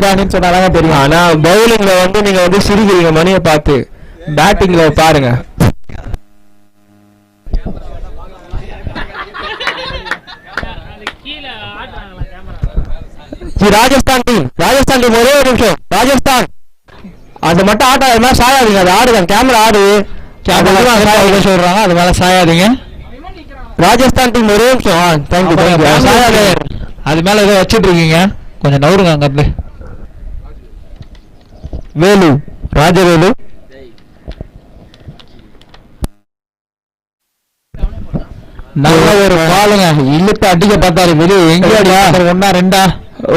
B: டேனின்னு சொன்னாங்க தெரியும். ஆனா பவுலிங்ல வந்து நீங்க வந்து சிரிக்கிறீங்க மணியை பார்த்து, பேட்டிங்ல பாருங்க. ராஜஸ்தான் டீம் ஒரே ஒரு நிமிஷம். ராஜஸ்தான் அது மட்டும் ஆட்டா, அது மேல சாயாதீங்க. அது ஆடுங்க, கேமரா ஆடு, சொல்றாங்க, அது மேல சாயாதீங்க. ராஜஸ்தான் டீம் ஒரே நிமிஷம். தேங்க்யூ. அது மேல ஏதோ வச்சுட்டு இருக்கீங்க, கொஞ்சம் நவருங்க அங்க இருந்து. வேலு, ராஜவேலு. நல்ல ஒரு பாலுங்க, இழுத்து அடிக்க பார்த்தாரு வெளியே. எங்க அடியா? 1-2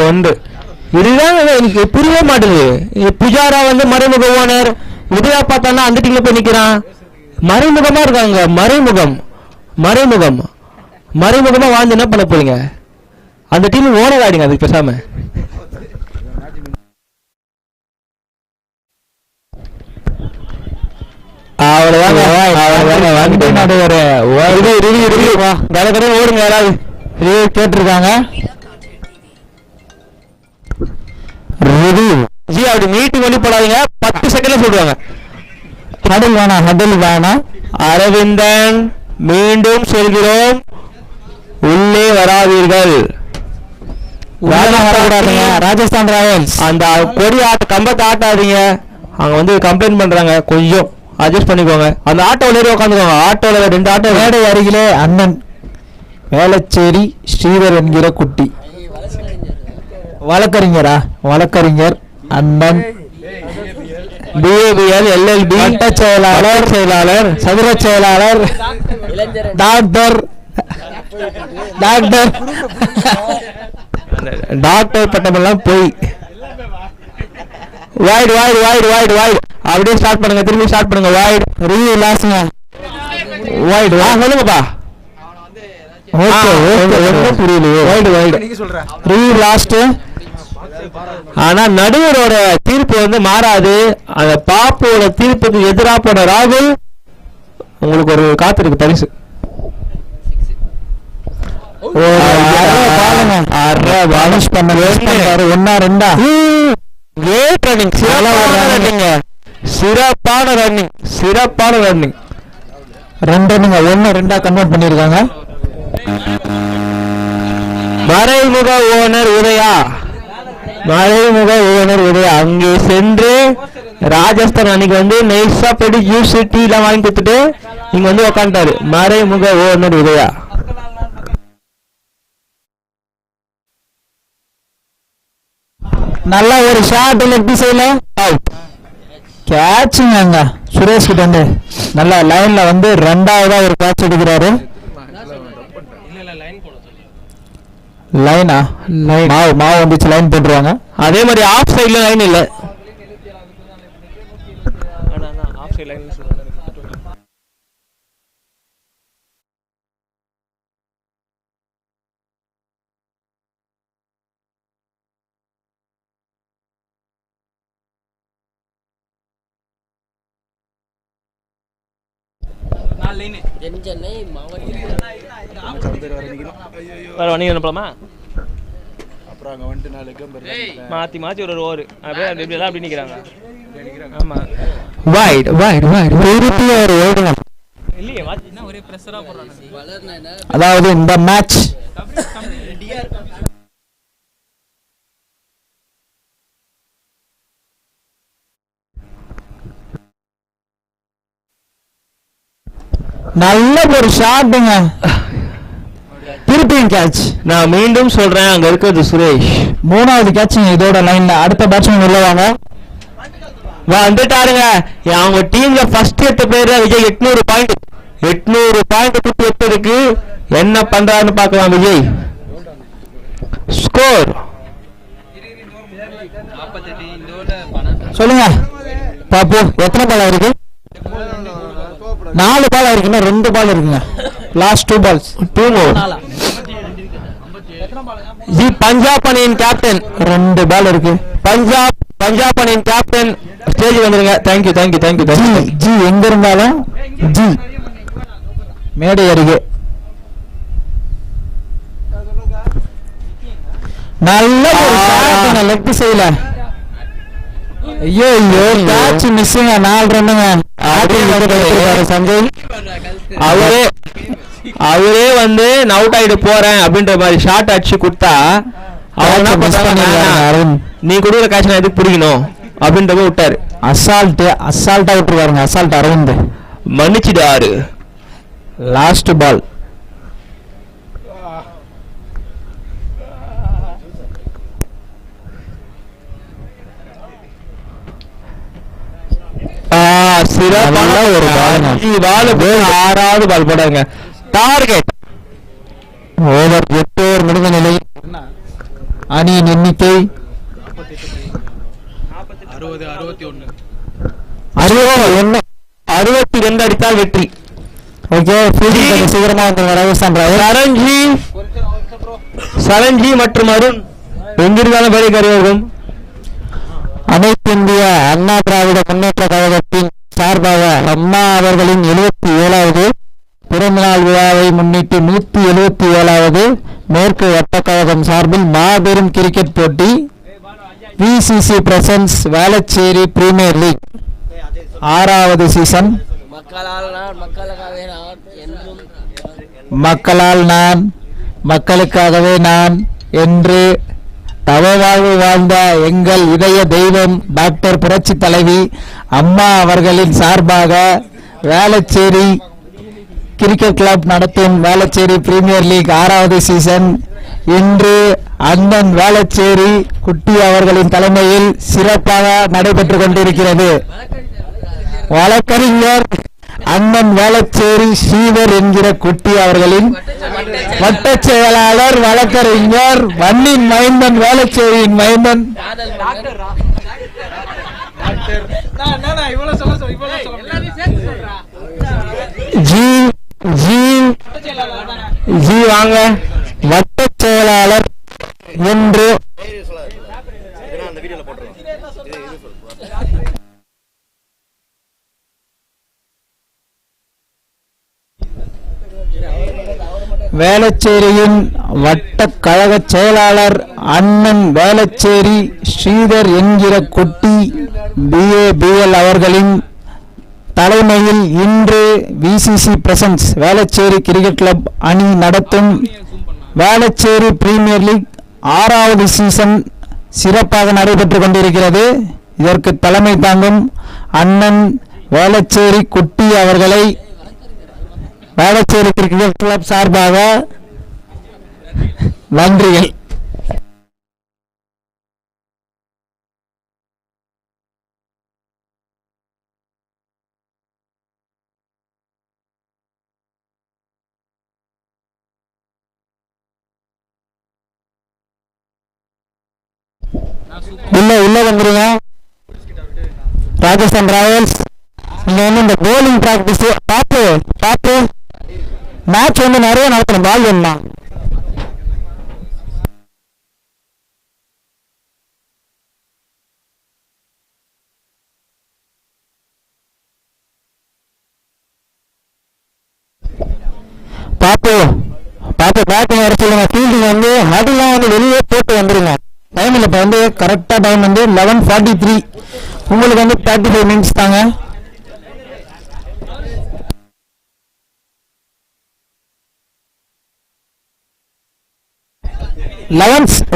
B: 1. இதுதான் எனக்கு புரியவே மாட்டுது. புஜாரா வந்து மறைமுக ஓனர், உதயா பார்த்தானா அந்த டீம்ல போய் நிக்கிறான். மறைமுகமா இருக்காங்க, மறைமுகமா வாழ்ந்து என்ன பண்ண போறீங்க? அந்த டீம் ஓனர் ஆடிங்க அதுக்கு பேசாம. ஓடுங்க, யாராவது கேட்டிருக்காங்க. அப்படி மீட்டிங் பண்ணி போடாதீங்க, 10 செகண்ட்ல சொல்லுவாங்க. ஹடல் வேணாம். அரவிந்தன், மீண்டும் சொல்கிறோம், உள்ளே வராதீர்கள். ராஜஸ்தான் ராயல்ஸ் அந்த கொடி கம்பத்தை ஆட்டாதீங்க. அவங்க வந்து கம்ப்ளைண்ட் பண்றாங்க, கொஞ்சம் அட்ஜஸ்ட் பண்ணிக்கோங்க. அந்த ஆட்டோல ஏறி உட்காந்துக்கோங்க. ஆட்டோல 2 ஆட்டோ. மேடை அருகிலே அண்ணன் வேளச்சேரி ஸ்ரீதர் என்கிற குட்டி வழக்கறிஞர் அண்ணன் BABL LLB செயலாளர் சதுர செயலாளர் டாக்டர் பட்டமெல்லாம் போய் வைடு அப்படியே ஸ்டார்ட் பண்ணுங்க. திரும்பி ஸ்டார்ட் பண்ணுங்க. Wide review லாஸ்ட்ங்க. வைடு சொல்லுங்கப்பா. புரியலையே. Wide review last. ஆனா நடுவரோட தீர்ப்பு வந்து மாறாது. அந்த பாப்போட தீர்ப்புக்கு எதிராக போன ராகுல், உங்களுக்கு ஒரு காத்திருக்கு பரிசு. சிறப்பான ரன்னிங் 2 கன்வெர்ட் பண்ணிருக்காங்க. மறைமுக ஓனர் உதயா அங்கே சென்று ராஜஸ்தான் அன்னைக்கு வந்து நைஸா போயிட்டு ஜூஸ் டீ எல்லாம் வாங்கி கொடுத்துட்டு இங்க வந்து உக்காந்துட்டாரு. மறைமுக ஓனர் உதயா. நல்லா ஒரு ஷாட் லெக் சைடுல அவுட். கேட்சுங்க சுரேஷ் கிட்ட வந்து நல்ல லைன்ல வந்து 2ஆவதா ஒரு கேட்ச் எடுக்கிறாரு. லைனா மாவு வந்துச்சு, லைன் போட்டுருவாங்க. அதே மாதிரி ஆஃப் சைட்ல லைன் இல்ல.
C: மாத்தி ஒரு ஓவர் அப்படி நிக்கிறாங்க.
B: அதாவது இந்த மேட்ச் நல்ல ஒரு ஷாட்டுங்க. திருப்பியும் கேட்ச். நான் மீண்டும் சொல்றேன், அங்க இருக்கிறது சுரேஷ். 3ஆவது கேட்சுங்க இதோட லைன்ல. அடுத்த பேட்ஸ்மேன் உள்ள வாங்க. வந்துட்டாருங்க. அவங்க டீம்ல ஃபர்ஸ்ட் எடுத்த பிளேயர் விஜய். 800 பாயிண்ட் குட்டி எடுத்ததுக்கு என்ன பண்றாருன்னு பார்க்கலாம். விஜய் ஸ்கோர் சொல்லுங்க பாப்பு. எத்தனை பால் இருக்கு? 4 பால் இருக்குன்னா 2 பால் இருக்குங்க. Last 2 balls 2 more.
D: G Punjab அணியின் கேப்டன் 2 பால் இருக்கு. பஞ்சாப் அணியின் கேப்டன் ஸ்டேஜ் வந்துருங்க. தேங்க்யூ.
B: ஜி எங்க இருந்தாலும் ஜி மேடை அருகே. நல்ல ஒரு லெஃப்ட் சைடுல. ஐயோ கேட்ச் மிஸ்ஸுங்க. 4 ரன்னுங்க. சஞ்சய்
D: அவரே வந்து அவுட் ஆயிட்டு போறேன் அப்படின்ற மாதிரி ஷார்ட் அடிச்சு கொடுத்தா நீ கொடுக்குற கேட்ச் நான் எதுக்கு பிடிக்கணும் அப்படின்ற போய் விட்டாரு. அசால்ட்டா விட்டுருவாருங்க. அசால்ட் அரவிந்த் மன்னிச்சிடாரு. Last ball. சிறப்பான ஒரு பால். 6வது பால் போடாங்க. Target over. 8 ஓவர் முடிந்த நிலை. அணியின் எண்ணிக்கை 62 அடித்தால் வெற்றி. ஓகே சீக்கிரமா சரஞ்சி மற்றும் அருண் எங்கிருந்தாலும் வேலை கருவரும். அனைத்து இந்திய அண்ணா திராவிட முன்னேற்ற கழகத்தின் சார்பாக அம்மா அவர்களின் 77வது பிறந்தநாள் விழாவை முன்னிட்டு 177வது மேற்கு வட்டக்கழகம் சார்பில் மாபெரும் கிரிக்கெட் போட்டி பிசிசி பிரசன்ஸ் வேளச்சேரி பிரீமியர் லீக் 6வது சீசன். மக்களால் நான் மக்களுக்காகவே நான் என்று தவவாழ்வு வாழ்ந்த எங்கள் இதய தெய்வம் டாக்டர் புரட்சி தலைவி அம்மா அவர்களின் சார்பாக வேளச்சேரி கிரிக்கெட் கிளப் நடத்தும் வேளச்சேரி பிரீமியர் லீக் 6வது சீசன் இன்று அண்ணன் வேளச்சேரி குட்டி அவர்களின் தலைமையில் சிறப்பாக நடைபெற்றுக் கொண்டிருக்கிறது. வழக்கறிஞர் அண்ணன் வேளச்சேரி ஸ்ரீதர் என்கிற குட்டி அவர்களின் வட்ட செயலாளர் வழக்கறிஞர் மண்ணின் மைந்தன் வேளச்சேரியின் மைந்தன் ஜி வாங்க வட்ட செயலாளர் என்று வேளச்சேரியின் வட்ட கழக செயலாளர் அண்ணன் வேளச்சேரி ஸ்ரீதர் என்கிற குட்டி BABL அவர்களின் தலைமையில் இன்று விசிசி பிரசன்ஸ் வேளச்சேரி கிரிக்கெட் கிளப் அணி நடத்தும் வேளச்சேரி பிரீமியர் லீக் 6வது சீசன் சிறப்பாக நடைபெற்றுக் கொண்டிருக்கிறது. இதற்கு தலைமை தாங்கும் அண்ணன் வேளச்சேரி குட்டி அவர்களை வேளச்சேரி கிரிக்கெட் கிளப் சார்பாக நன்றிகள். உள்ள வந்துருங்க. ராஜஸ்தான் ராயல்ஸ் இங்க வந்து இந்த போலிங் பிராக்டிஸ் பார்த்து மேட்ச் வந்து நிறைய நடத்தணும். பால் வேணுமா? பாப்பு பேட்டிங் வர சொல்லுங்க. ஃபீல்டிங் வந்து ஹடிலாம் வந்து வெளியே போட்டு வந்துருங்க. டைம் இல்லை. இப்போ வந்து கரெக்டாக டைம் வந்து 11:43. உங்களுக்கு வந்து 35 மினிட்ஸ் தாங்க.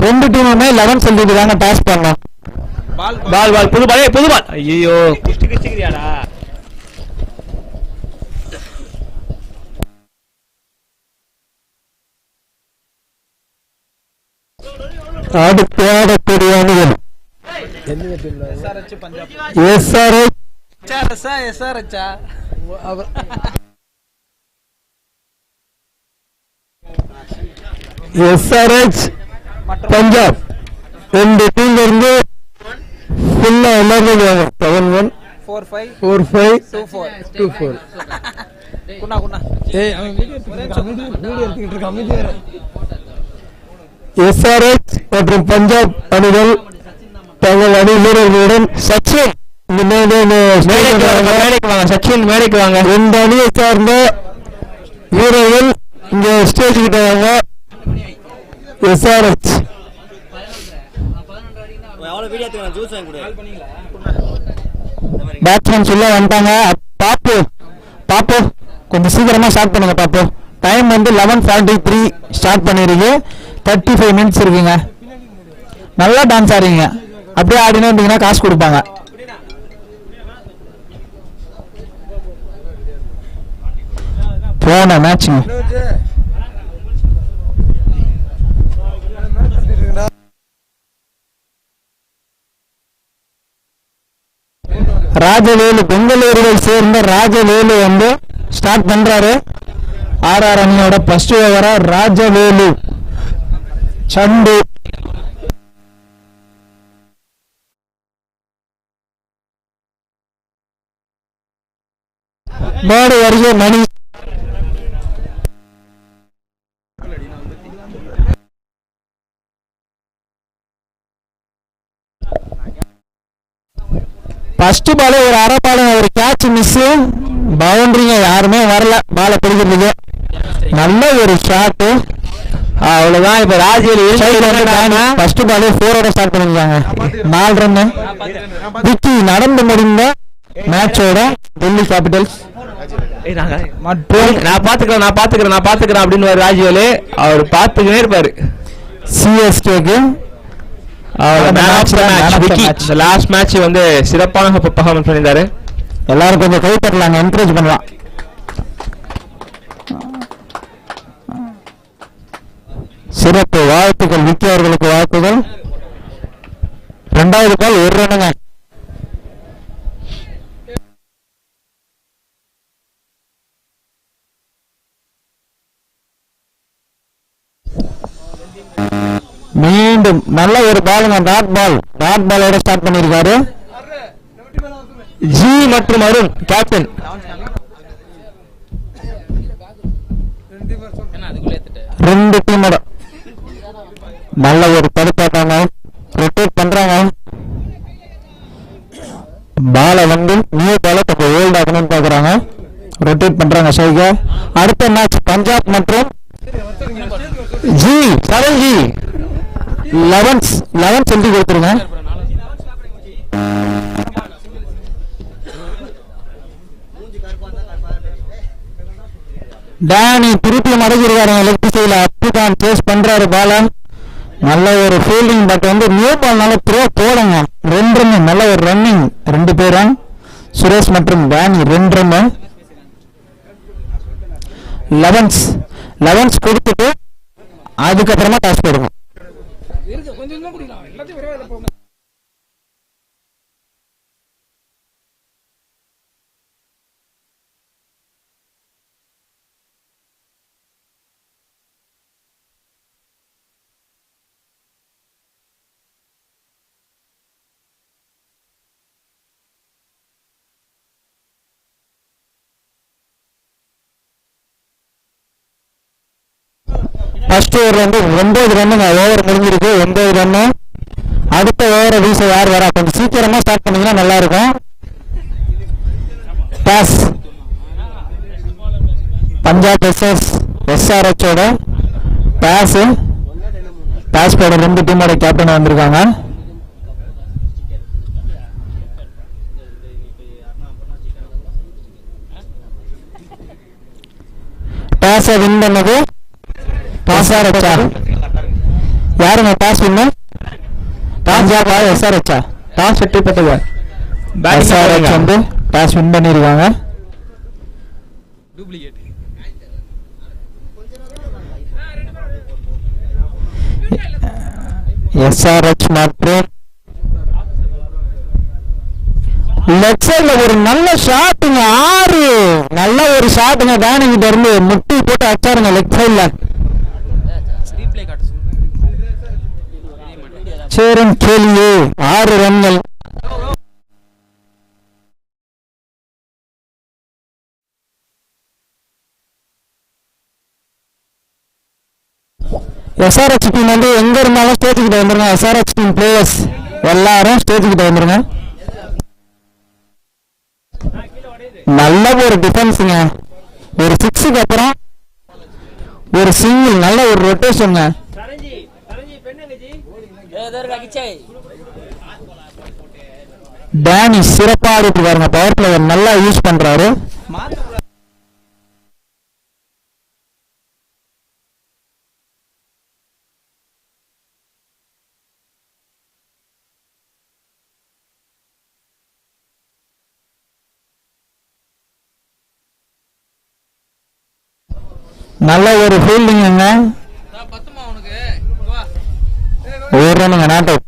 D: ரெண்டு டீமுமே 11 சொல்லிட்டு தாங்க டாஸ் பண்ணோம். பால் புது பால். ஐயோ அடுத்த SRH பஞ்சாப் ரெண்டு டீம்ல இருந்து ஃபுல்லா எல்லாரும் 7-1 4-5 2-4. குண்ணா ஏய் அவன் வீடியோ எடுத்துக்கிட்டு இருக்கான்.
B: SRH மற்றும் பஞ்சாப் அணிகள் தங்கள் அணி வீரர்களுடன் சச்சின்
D: மேடைக்கு வாங்க சச்சின், மேடைக்கு வாங்க.
B: 2 அணியை சார்ந்த வீரர்கள் இங்க ஸ்டேஜ் கிட்ட வாங்க. SRH பேட்ஸ்மேன் சொல்ல வந்துட்டாங்க. பாப்பு கொஞ்சம் சீக்கிரமா ஸ்டார்ட் பண்ணுங்க பாப்பு. டைம் வந்து 11:43 ஸ்டார்ட் பண்ணிருக்கு. 35 மினிட்ஸ் இருக்குங்க. நல்லா டான்ஸ் ஆடுறீங்க. அப்படியே ஆடினே இருந்தீங்கன்னா காசு கொடுப்பாங்க. போன மேட்சுங்க. ராஜவேலு பெங்களூருவை சேர்ந்த ராஜவேலு வந்து ஸ்டார்ட் பண்றாரு. RR அணியோட ஃபர்ஸ்ட் ஓவரா ராஜவேலு சண்டு மேடு வருகை மணி. ஃபர்ஸ்ட் பால் ஒரு அரை பால் ஒரு கேட்ச் மிஸ், பவுண்டரிங்க யாருமே வரல பாலை பிடிக்கிறதுக்கு. நல்ல ஒரு ஷாட், அவ்வளவுதான். இப்ப ராஜேல் ஃபர்ஸ்ட் பால் 4 ஸ்டார்ட் பண்ணிருக்காங்க. 4 ரன். விக்கி நடந்து முடிந்த மேட்சோட டெல்லி கேபிட்டல்ஸ்
D: நான் பாத்துக்கிறேன் அப்படின்னு ராஜவேலு அவர் பாத்துக்கிட்டே இருப்பாரு.
B: CSKக்கு
D: லாஸ்ட் மேட்ச் வந்து சிறப்பான பெர்ஃபார்மன்ஸ் பண்ணியிருந்தாரு.
B: எல்லாரும் கொஞ்சம் கை தட்டலாங்க, என்கரேஜ் பண்ணலாம். சிறப்பு வாழ்த்துக்கள், விக்கி அவர்களுக்கு வாழ்த்துக்கள். 2வது பால் 1 ரன்னுங்க. மீண்டும் நல்ல ஒரு பாலுங்க. டாட் பாலோட ஸ்டார்ட் பண்ணிருக்காரு.
D: ஜி மற்றும் அருண் கேப்டன்.
B: ரெண்டு டீமோட நல்ல ஒரு தடுப்பாட்டாங்க. ரொட்டேட் பண்றாங்க. பாலை வந்து நியூ பால கொஞ்சம் ஓல்ட் ஆகணும்னு பாக்குறாங்க. ரொட்டேட் பண்றாங்க சைகா. அடுத்த மேட்ச் பஞ்சாப் மற்றும் ஜி சரண்ஜி 11 சொல்லி கொடுத்துருங்க. டேனி திருப்பி மடங்கிருக்காரு லெஃப்ட் சைடுல. அப்புதான் சேஸ் பண்றாரு பால. நல்ல ஒரு ஃபீல்டிங், பட் வந்து நியூ பால்னால த்ரோ போடுங்க. 2 ரன். நல்ல ஒரு ரன்னிங் 2 பேரும். சுரேஷ் மற்றும் டேனி 2 ரன். 11 கொடுத்துட்டு அதுக்கப்புறமா டாஸ் போடுங்க. ஃபர்ஸ்ட் ஓவர் வந்து 9 ரன்னுங்க. ஓவர் முடிஞ்சிருக்கு 9 ரன்னு. அடுத்த ஓவரை வீச யார் வரா? கொஞ்சம் சீக்கிரமா ஸ்டார்ட் பண்ணீங்கன்னா நல்லா இருக்கும். பாஸ் பஞ்சாப் SRH ஓட பாஸ் போட 2 டீமோட கேப்டன் வந்திருக்காங்க. டாஸ் வின் பண்ணது SRH. யாருங்க toss win? Punjab SRH.
D: Toss வெற்றி பெற்றது
B: SRH வந்து டாஸ் வின் பண்ணிருக்காங்க. SRH மற்றும் லெஃப்ட் சைடுல ஒரு நல்ல ஷாட்டுங்க. 6 நல்ல ஒரு ஷாட்டுங்க. டேனி கிட்ட இருந்து முட்டி போட்டு அச்சாருங்க லெஃப்ட் சைடுல. சேரன் கேலியே 6 ரன்கள். எஸ்ஆர்ஹெச் டீம் வந்து எங்க இருந்தாலும் ஸ்டேஜ் கிட்ட வந்துருங்க. எஸ்ஆர்ஹெச் டீம் பிளேயர்ஸ் எல்லாரும் ஸ்டேஜ் கிட்ட வந்துருங்க. நல்ல ஒரு டிஃபென்ஸுங்க. ஒரு 6க்கு அப்புறம் ஒரு சிங்கிள், நல்ல ஒரு ரொட்டேஷன். டேனி சிறப்பா ஆடிட்டு பாருங்க. பவர் பிளேயர் நல்லா யூஸ் பண்றாரு. நல்ல ஒரு ஃபீல்டிங் என்ன, ஒரு ரன்னுங்க, நாட் அவுட்.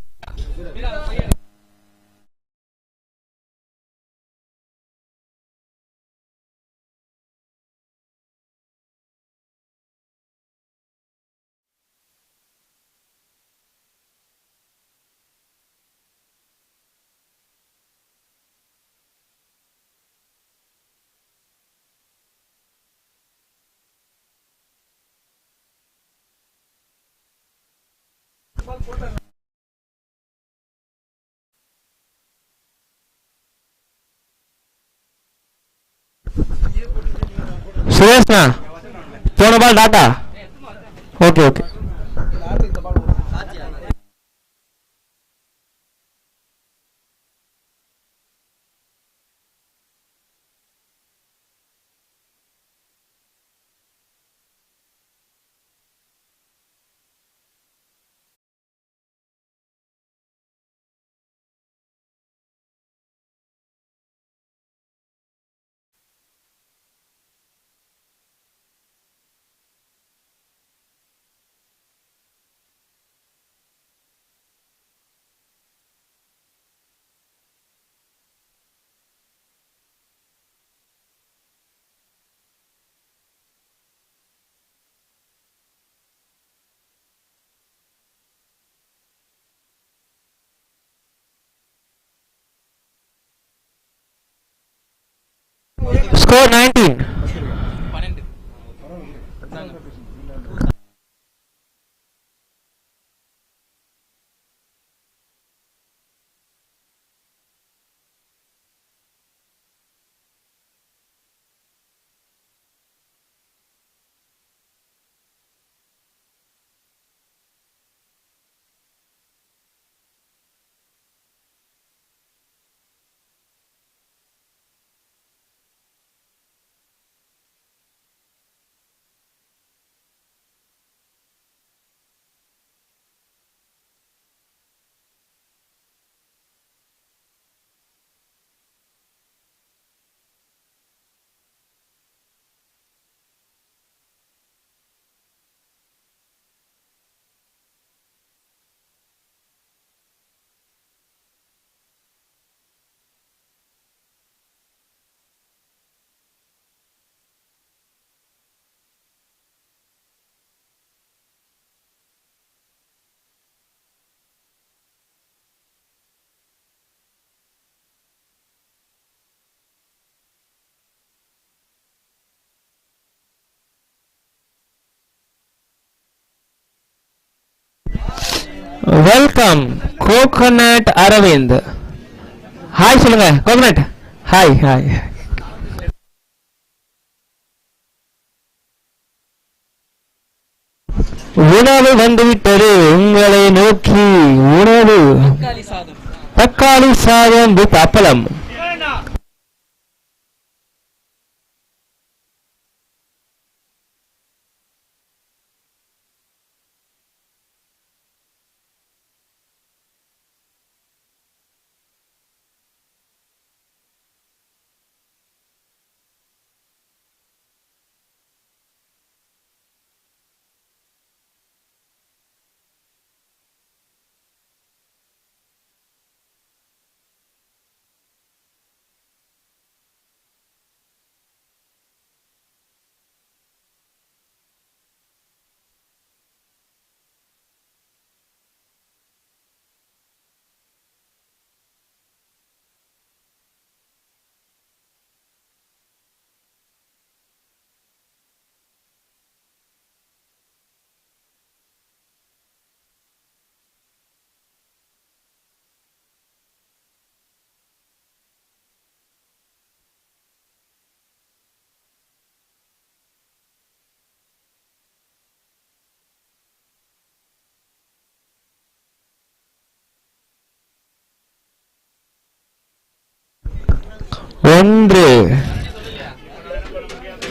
B: சுரேஷ்ண்ணா போன பால் டாட்டா. Okay okay. Score 19. Welcome coconut Aravind. Hi சொல்லுங்க கோகனட். Hi hi. உணவு வந்துவிட்டது உங்களை நோக்கி. உணவு தக்காளி சாதம் வித் அப்பளம்.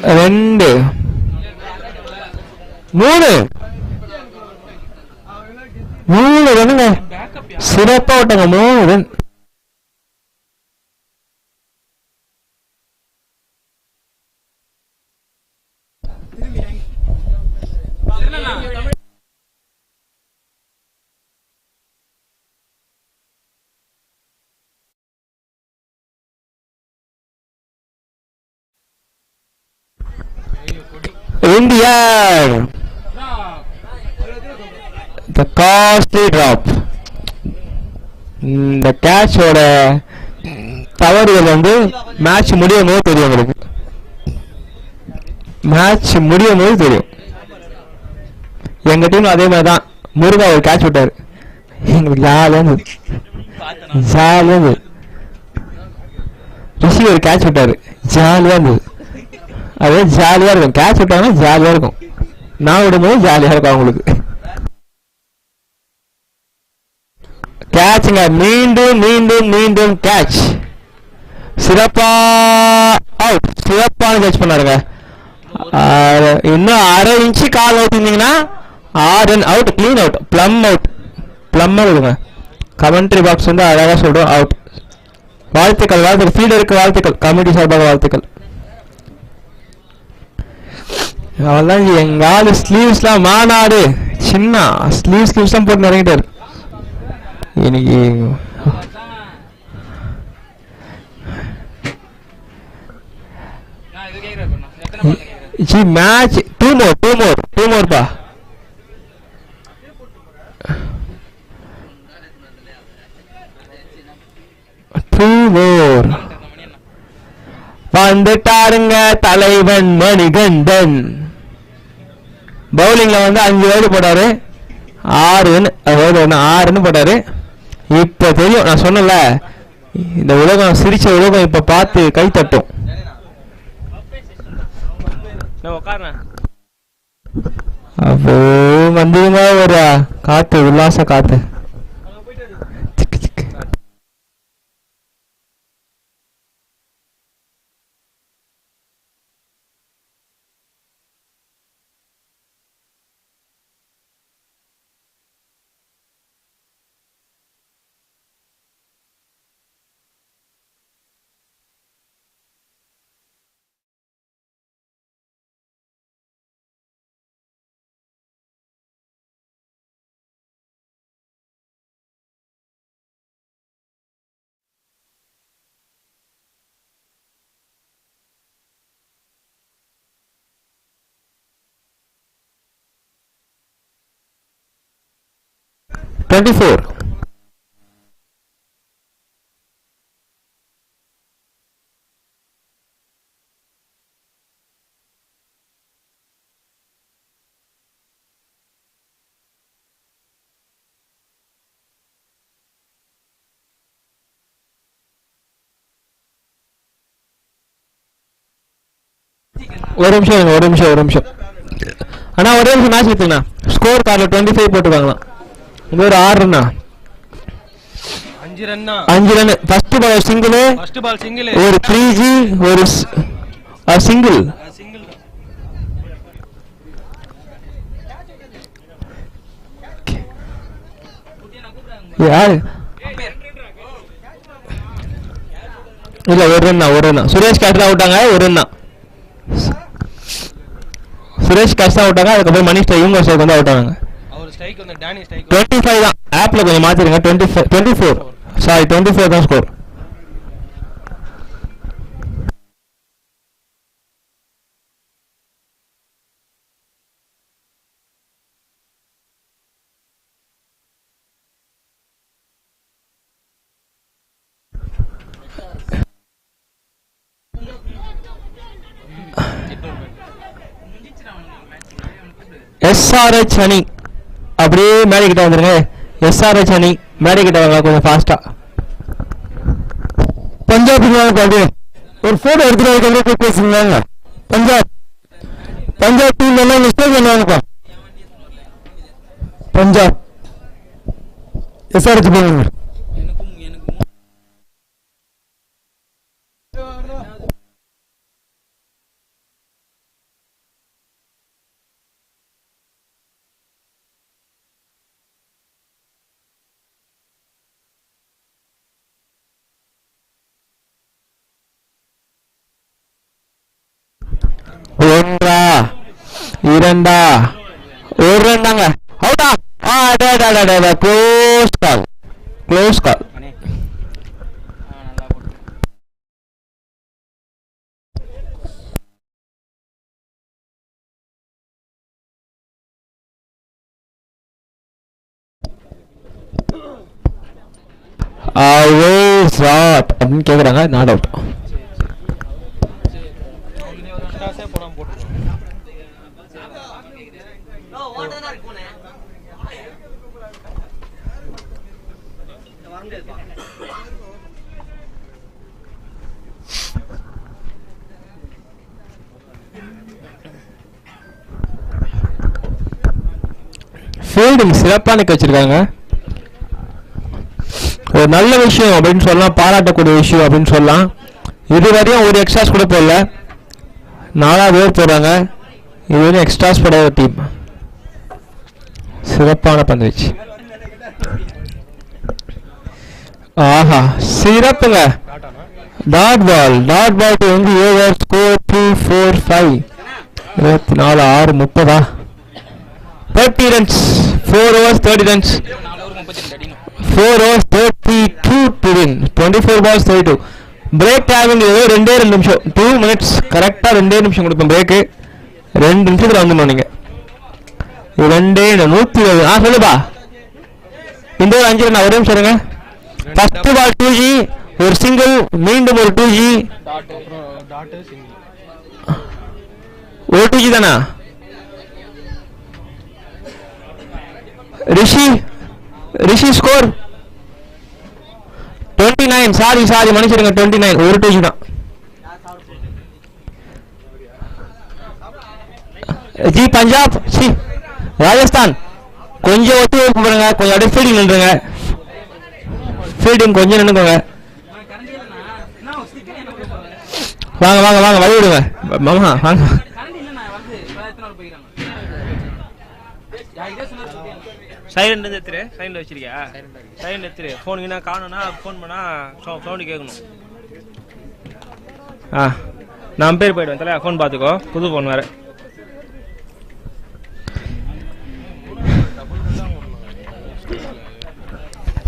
D: 2 3 ரன்னுங்க. சிறப்பா விட்டாங்க 3 run. India, the costly drop. இந்த கேட்சோட தவறுகள் வந்து மேட்ச் முடியும் போது தெரியும். உங்களுக்கு மேட்ச் முடியும் போது தெரியும். எங்க டீம் அதே மாதிரி தான். முருகா ஒரு கேட்ச் விட்டாரு. எங்களுக்கு ஜாலியா இருந்தது. ரிஷி ஒரு கேட்ச் விட்டாரு. ஜாலியா இருந்தது. அதே ஜாலியா இருக்கும். கேட்ச் விட்டாங்கன்னா ஜாலியா இருக்கும். நான் விடும்போது ஜாலியா இருக்கும் அவங்களுக்கு. கேட்சுங்க. மீண்டும் மீண்டும் மீண்டும் கேட்ச். சிறப்பா அவுட். சிறப்பான கேட்ச் பண்ணாருங்க. இன்னும் அரை இன்ச்சு கால் ஊத்திருந்தீங்கன்னா 6 run out. Clean out. Plumb out. பிளம்மா விடுங்க. கமெண்ட்ரி பாக்ஸ் வந்து அழகா சொல்றோம். அவுட். வாழ்த்துக்கள். வாழ்த்துக்கள். ஃபீல்டருக்கு வாழ்த்துக்கள். கமிட்டி சார்பாக வாழ்த்துக்கள். அவெல்லாம் எங்க ஆளு ஸ்லீவ்ஸ்லாம் மாநாடு சின்ன ஸ்லீவ்ஸ்லாம் போட்டு இறங்கிட்டாரு இன்னைக்கு. மேட்ச் 2 more பா. வந்துட்டாருங்க தலைவன் மணிகண்டன். பவுலிங்ல வந்து 5 ஓவர் போட்டாரு. 6 ரன் போட்டாரு. இப்ப தெரியும். நான் சொன்னல இந்த உலகம் சிரிச்ச உலகம் இப்ப பார்த்து கை தட்டும். அப்போ வந்தீங்க ஒரு காத்து, உல்லாச காத்து. ஒரு நிமிஷம் அண்ணா, ஒரே நிமிஷம் மேட்ச் எடுத்துங்கண்ணா. ஸ்கோர் கார்டில் 25 போட்டுருக்காங்களாம். இது ஒரு 6 ரன்னா. 5 ரன். ஃபர்ஸ்ட் பால் சிங்கிள், ஒரு 3G, ஒரு சிங்கிள். யாரு இல்ல, ஒரு ரன். சுரேஷ் கேட்ச் தான் விட்டாங்க. ஒரு ரன். சுரேஷ் கேட்ச் தான் விட்டாங்க. அதுக்கப்புறம் மணிஷ் இவங்க ஸ்ட்ரைக் வந்து அவுட் ஆனாங்க. 25 தான். ஆப்ல கொஞ்சம் மாத்திருங்க. 24 சாரி 24 தான் ஸ்கோர். SRH அணி அப்படியே மேடை கிட்ட வந்துருங்க. SRH அணி மேடை கிட்ட வாங்க கொஞ்சம் ஃபாஸ்டா. பஞ்சாப் ஒரு போட்டோ எடுத்துட்டு பேசுங்க. பஞ்சாப் டீம் எல்லாம் மிஸ்டேக் பண்ணுவாங்கப்பா. பஞ்சாப் SRH போங்க. 2 ஒரு ரன் தாங்க. அவுட்டா? Close call, close call. அப்படின்னு கேக்குறாங்க. Not out. ஃபீல்டிங் சிறப்பான வச்சிருக்காங்க. ஒரு நல்ல விஷயம் அப்படின்னு சொல்லலாம், பாராட்டக்கூடிய விஷயம் அப்படின்னு சொல்லலாம். இதுவரையும் ஒரு எக்ஸ்ட்ராஸ் கூட போடல, 4வது ஓவர் போடுறாங்க. இதுவரையும் எக்ஸ்ட்ராஸ் போட ஒரு டீம். சிறப்பான பந்து வச்சு. ஆஹா சிறப்புங்க. டாட் பால் வந்து over score 2-4-5. 24 6 30 30 runs. 4 overs 30 runs. 4 overs 32 to win. 24 balls 32. Break timing 2 நிமிஷம், 2 minutes கரெக்டா 2 நிமிஷம் கொடுப்போம் பிரேக்கு. 2 நிமிஷத்துல வந்துடணும் நீங்க. 120. சொல்லுப்பா. இந்த ஒரு 5 ரன். ஒரே நிமிஷம் இருங்க. ஃபர்ஸ்ட் பால் 2G, ஒரு சிங்கிள், மீண்டும் ஒரு 2G. ஒரு 2G தானா? ரிஷி ஸ்கோர் 29. சாரி மன்னிச்சிருங்க, 29. ஒரு 2G தான். ஜி பஞ்சாப் ராஜஸ்தான் கொஞ்சம் ஒத்துழைப்பு பண்ணுங்க, கொஞ்சம் அப்படியே ஃபீல்டிங் நின்றுங்க. ஃபீல்டிங் கொஞ்சம் நின்றுக்கோங்க. வாங்க வழி விடுங்க மாமா, வாங்க.
C: சைலண்ட் எடுத்துரு. சைலண்ட் வச்சிருக்கியா? சைலண்ட் எடுத்துரு. ஃபோனுக்கு காணும்னா ஃபோன் பண்ணா சவுண்டு கேட்கணும். நான் பேர் போயிடுவேன் தலை. ஃபோன் பார்த்துக்கோ, புது ஃபோன் வேறு.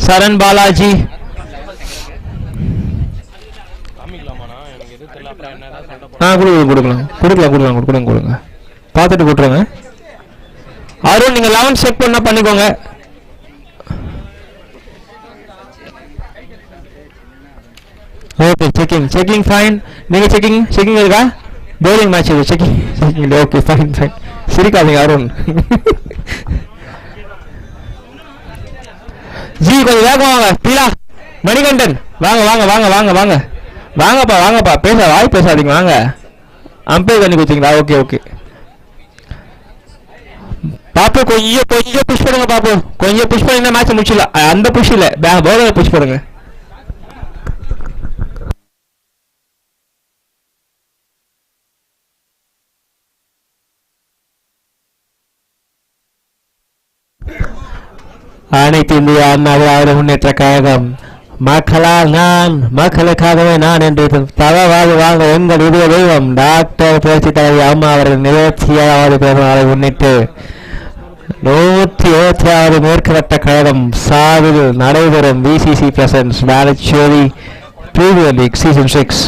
D: சரண் பாலாஜி கொடுங்க. பார்த்துட்டு கொடுத்துருங்க. அருண் நீங்க 11 செக் பண்ணா பண்ணிக்கோங்க. Okay checking fine. நீங்க செக்கிங் இருக்கா? bowling மேட்ச் இது. Checking okay fine. சிரிக்காதீங்க அருண். ஜி கொஞ்சம் வேகம் வாங்க. பீலா மணிகண்டன் வாங்கப்பா. வாய் பேசாதீங்க, வாங்க. அம்பேர் பண்ணி கொடுத்தீங்களா? ஓகே. பாப்பு கொஞ்சம் புஷ் பண்ணுங்க. பாப்பு கொஞ்சம் புஷ் பண்ணி மேட்ச் முடிச்சிடலாம். அந்த புஷ் இல்ல, பவுலரை புஷ் பண்ணுங்க. அனைத்து இந்திய அண்ணா திராவிட முன்னேற்ற கழகம் மக்களால் நான், மக்களுக்காகவே நான் என்று தவறாக வாங்க எங்கள் இதய தெய்வம் டாக்டர் புரட்சி தலைவி அம்மா அவர்கள் 27வது பிறந்தநாளை முன்னிட்டு 126வது மேற்கு வட்ட கழகம் சார்பில் நடைபெறும் BCC பிரசன்ஸ் மேலச்சேரி பிரீமியர் லீக் சீசன் 6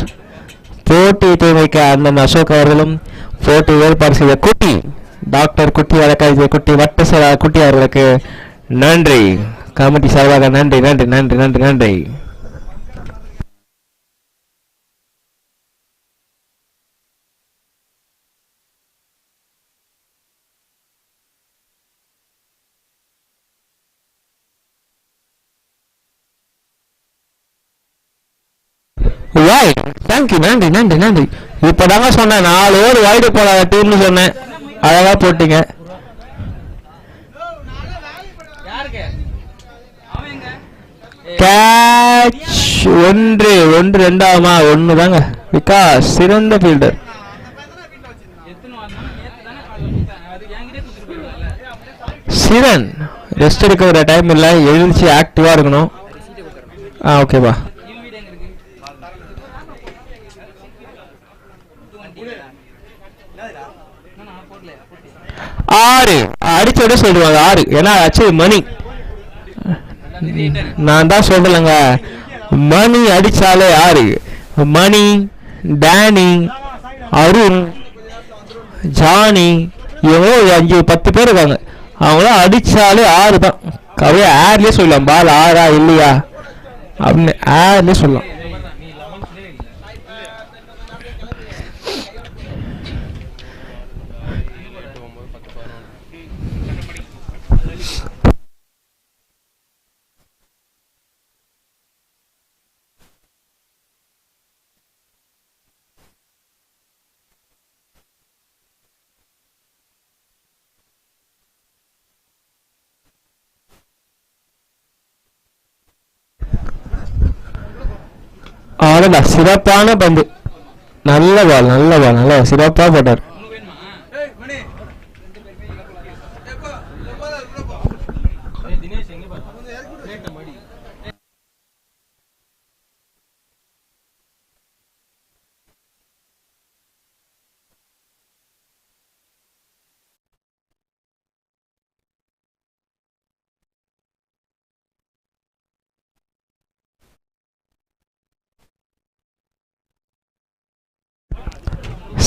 D: போட்டி தூய்மைக்க அண்ணன் அசோக் அவர்களும் போட்டி ஏற்பாடு செய்த குட்டி டாக்டர் குட்டி வழக்கறிஞர் குட்டி வட்ட செயலாளர் குட்டி அவர்களுக்கு நன்றி. கமிட்டி சார்பாக நன்றி. நன்றி. இப்பதாங்க சொன்னேன் 4 ஓவர் வைடு போடாத டீம்னு சொன்னேன். அழகா போட்டீங்க. கேட்ச் 1 2ஆமா 1 தாங்க. விகாஸ் சிறந்த ஃபீல்டர். சிரன் ரெஸ்ட் எடுக்க ஒரு டைம் இல்லை, எழுச்சி ஆக்டிவா இருக்கணும். ஓகேப்பா. 6 அடிச்சோட சொல்லுவாங்க 6. ஏன்னா ஆச்சு மணி. நான் தான் சொல்றேங்க, மணி அடிச்சாலே 6. மணி, டேனி, அருண், ஜானி, இவங்க 5-10 பேர் இருக்காங்க. அவங்களாம் அடிச்சாலே 6 தான். கவையா ஏர்லயே சொல்லலாம், பால் 6ஆ இல்லையா அப்படின்னு ஏர்லயே சொல்லலாம். அவ்வளோதான், சிறப்பான பந்து. நல்ல பால், நல்ல பால், நல்ல சிறப்பாக போட்டார்.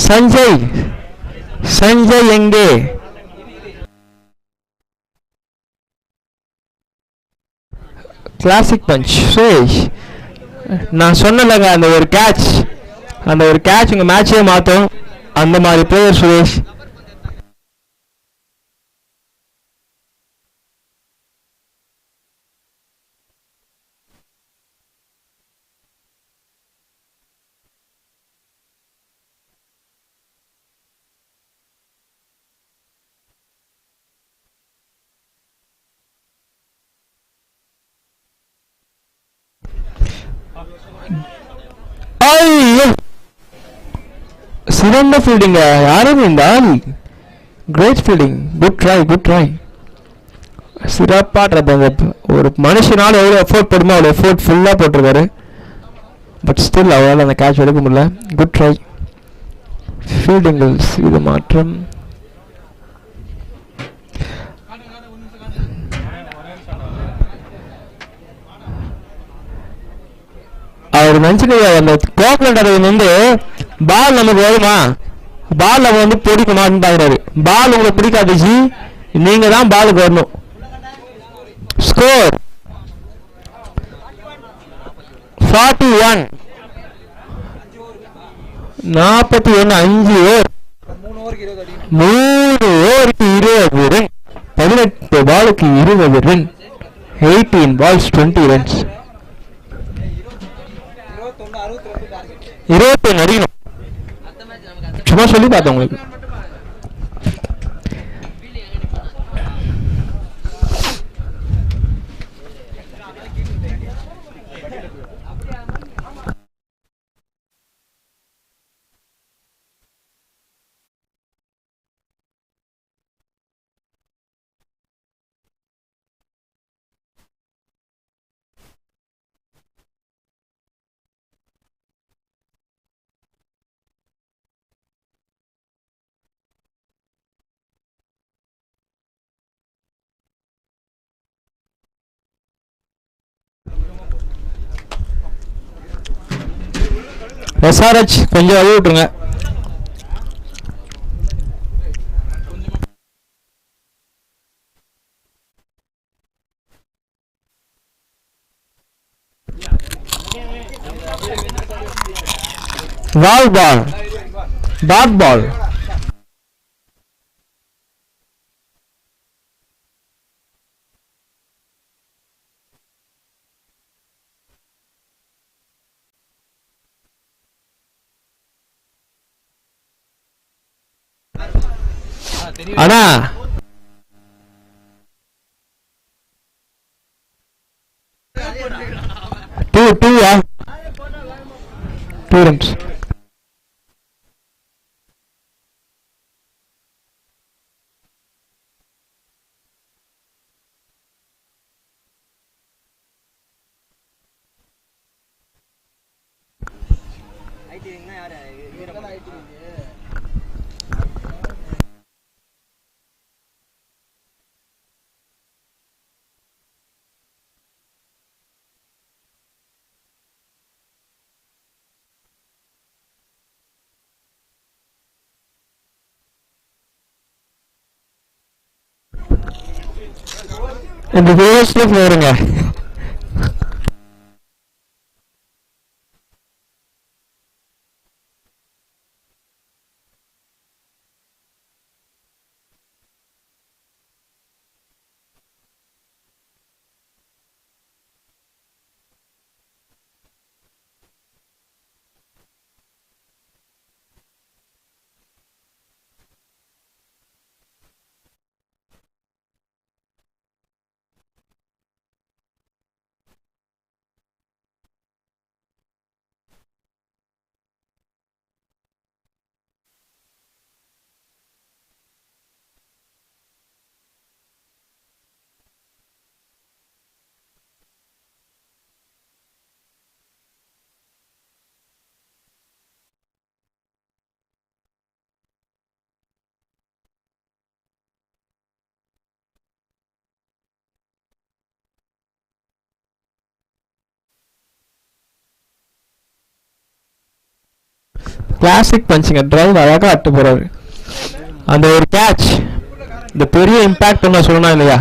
D: சஞ்சய், சஞ்சய் எங்கே? Classic punch. சுரேஷ், நான் சொன்னலங்க, அந்த ஒரு கேட்ச் உங்க மேட்சே மாத்தோம். அந்த மாதிரி பிளேயர் சுரேஷ். சிறந்த ஃபீல்டிங்க, யாரும் இருந்தால் கிரேட் ஃபீல்டிங். Good try. சிறப்பாக ஒரு மனுஷனால எவ்வளோ எஃபோர்ட் போடுமோ அவ்வளோ எஃபோர்ட் ஃபுல்லாக போட்டிருக்காரு. பட் ஸ்டில் அவரால் அந்த கேட்ச் எடுக்க முடியல. Good try. ஃபீல்டிங்கில் இது மாற்றம். அவர் நினைச்சுட்டு அந்த கோக்லண்ட் வந்து பால் நமக்கு வருமா, பால் நம்ம வந்து பிடிக்குமான்னு பாக்குறாரு. பால் உங்களுக்கு பிடிக்காது ஜி, நீங்க தான் பாலுக்கு வரணும். ஸ்கோர் 41. 41. 5 ஓவர், 3 ஓவருக்கு 20 ரன். 18 பாலுக்கு 20 ரன். 18 balls 20 runs. 21 அடிக்கணும். சும்மா சொல்லி பார்த்தேன் உங்களுக்கு. எஸ்ஆர்ஹெச் கொஞ்சம் அழுவி விட்டுருங்க. வால் பால், டாட் பால். அண்ணா டூ ரன்ஸ்.
B: இந்த வியூவர்ஸ்ல போருங்க. கிளாசிக் பஞ்சிங்க, டிரைவ் அழகா அட்டு போறாரு. அந்த ஒரு கேட்ச் இந்த பெரிய இம்பாக்ட் பண்ண சொல்லணும் இல்லையா,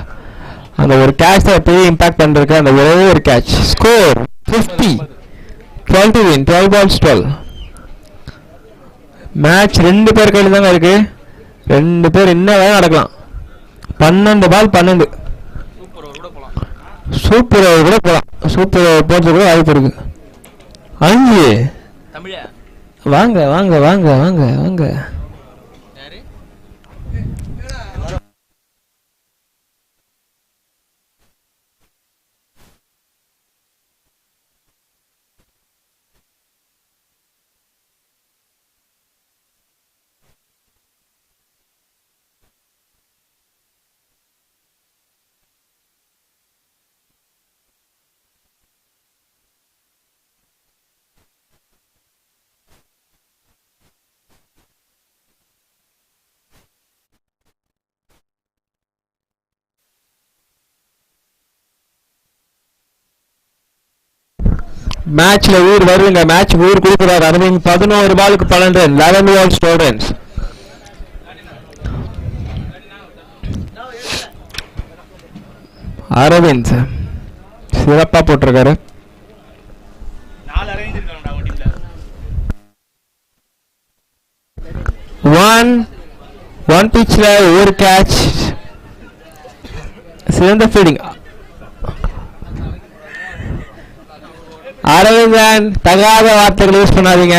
B: அந்த ஒரு கேட்ச் தான் பெரிய இம்பாக்ட் பண்ணிருக்கு. அந்த ஒரே ஒரு catch. Score 50, 12 to win, 12 balls 12. Match 2 பேர் கையில் தாங்க இருக்கு. 2 பேர் என்ன வேலை நடக்கலாம். 12 பால் 12. சூப்பர் ஓவர் கூட போகலாம். சூப்பர் ஓவர் போகிறது கூட வாய்ப்பு இருக்கு. 5 வாங்க வாங்க வாங்க வாங்க வாங்க. மேட்ச்ல ஊர் வருவீங்க. மேட்ச் ஊர் கொடுக்குறாரு அரவிந்த். 11 பாலுக்கு 12 ரன், 11 balls 12 runs. அரவிந்த் சிறப்பா போட்டிருக்காரு. 1 பிட்ச்ல ஒரு கேட்ச். சிறந்த ஃபீல்டிங். அரவிந்தன் தகாத வார்த்தைகள் யூஸ் பண்ணாதீங்க.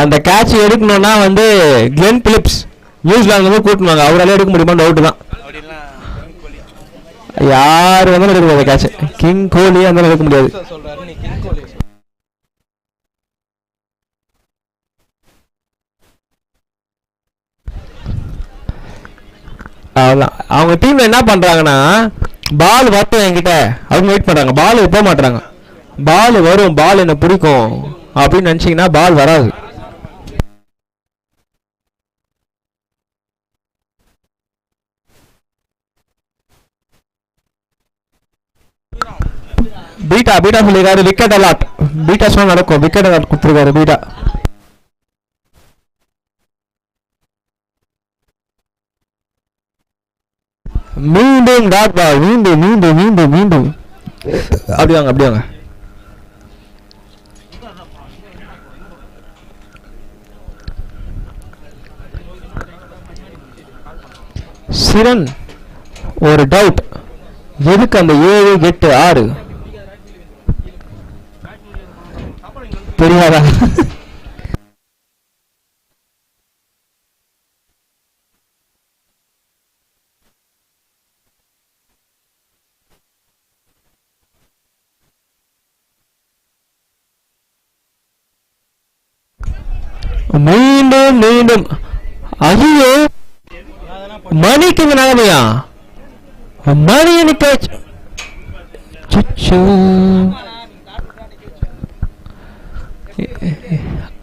B: அந்த கேட்ச் எடுக்கணும்னா வந்து கிளென் பிலிப்ஸ் நியூசிலாந்து வந்து கூட்டணுவாங்க. அவரால் எடுக்க முடியுமா டவுட் தான். யாரு வந்தாலும் எடுக்க முடியாது கேட்ச். கிங் கோலி அந்த எடுக்க முடியாது. அவங்க டீம்ல என்ன பண்றாங்கன்னா, பால் வரட்டும் என்கிட்ட அவங்க வெயிட் பண்றாங்க. பால் போக மாட்டாங்க. பால் வரும், பால் என்ன பிடிக்கும் அப்படின்னு நினைச்சீங்கன்னா பால் வராது. பீட்டா பீட்டா சொல்லிருக்காரு விக்கெட் அலாட். பீட்டா சொன்னா நடக்கும். விக்கெட் அலாட் கொடுத்துருக்காரு பீட்டா. மீண்டும் டாட் பால். மீண்டும் மீண்டும் மீண்டும் மீண்டும் அப்படி வாங்க அப்படி வாங்க. சிரன் ஒரு டவுட். எதுக்கு அந்த 7, 8, 6 தெரியாதா? மீண்டும் மீண்டும். ஐயோ மணிக்கு நிலைமையா? மணி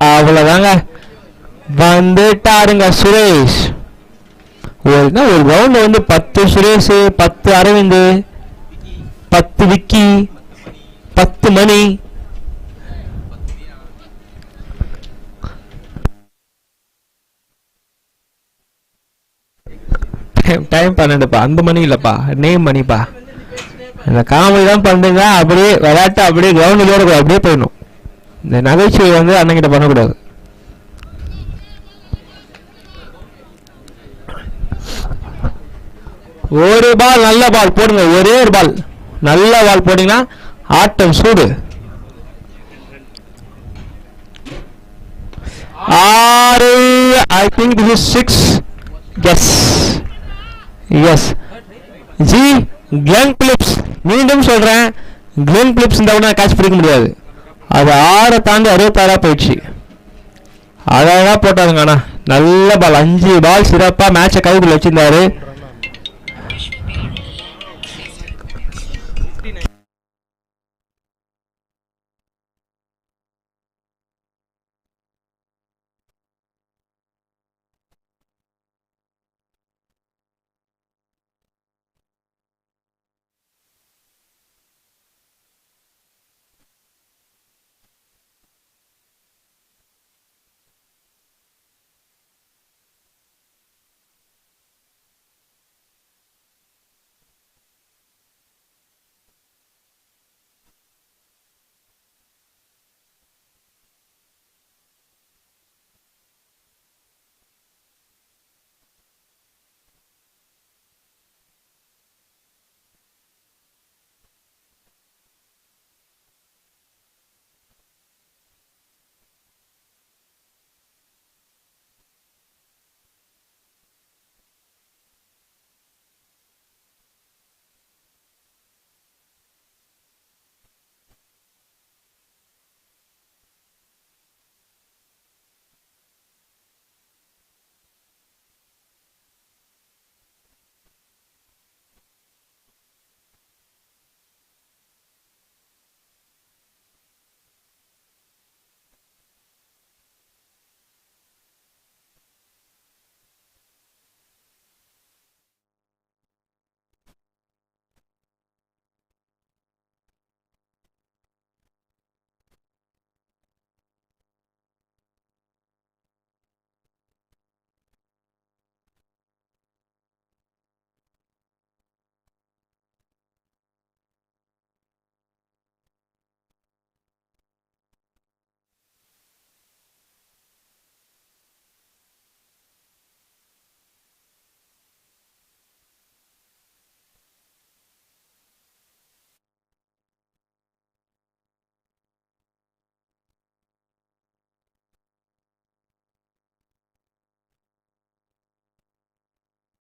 B: அவ்வளவுதாங்க. வந்துட்டாருங்க சுரேஷ். ஒரு ரவுண்ட்ல வந்து 10 சுரேஷ், 10 அரவிந்த், 10 விக்கி, 10 மணி.
D: டைம் 12பா, அந்த மணி இல்லைப்பா, நேம் மணிப்பா. இந்த காமெடி தான் பண்ணுங்க, அப்படியே விளையாட்டு அப்படியே கிரவுண்டில் அப்படியே போயிடணும். இந்த நகைச்சுவை வந்து அண்ணங்கிட்ட பண்ணக்கூடாது. ஒரு பால் நல்ல பால் போடுங்க, ஒரே ஒரு பால் நல்ல பால் போட்டீங்கன்னா ஆட்டம் சூடு. 6, I think this is 6. Yes. ஜி கிளென் பிலிப்ஸ், மீண்டும் சொல்றேன், கிளென் பிலிப்ஸ் இந்த உடனே கேட்ச் பிடிக்க முடியாது. அது 6 தாண்டி 66 போயிடுச்சு. அழகா போட்டாருங்க. ஆனால் நல்ல பால், 5 பால் சிறப்பாக மேட்சை கைக்குள்ள வச்சிருந்தாரு.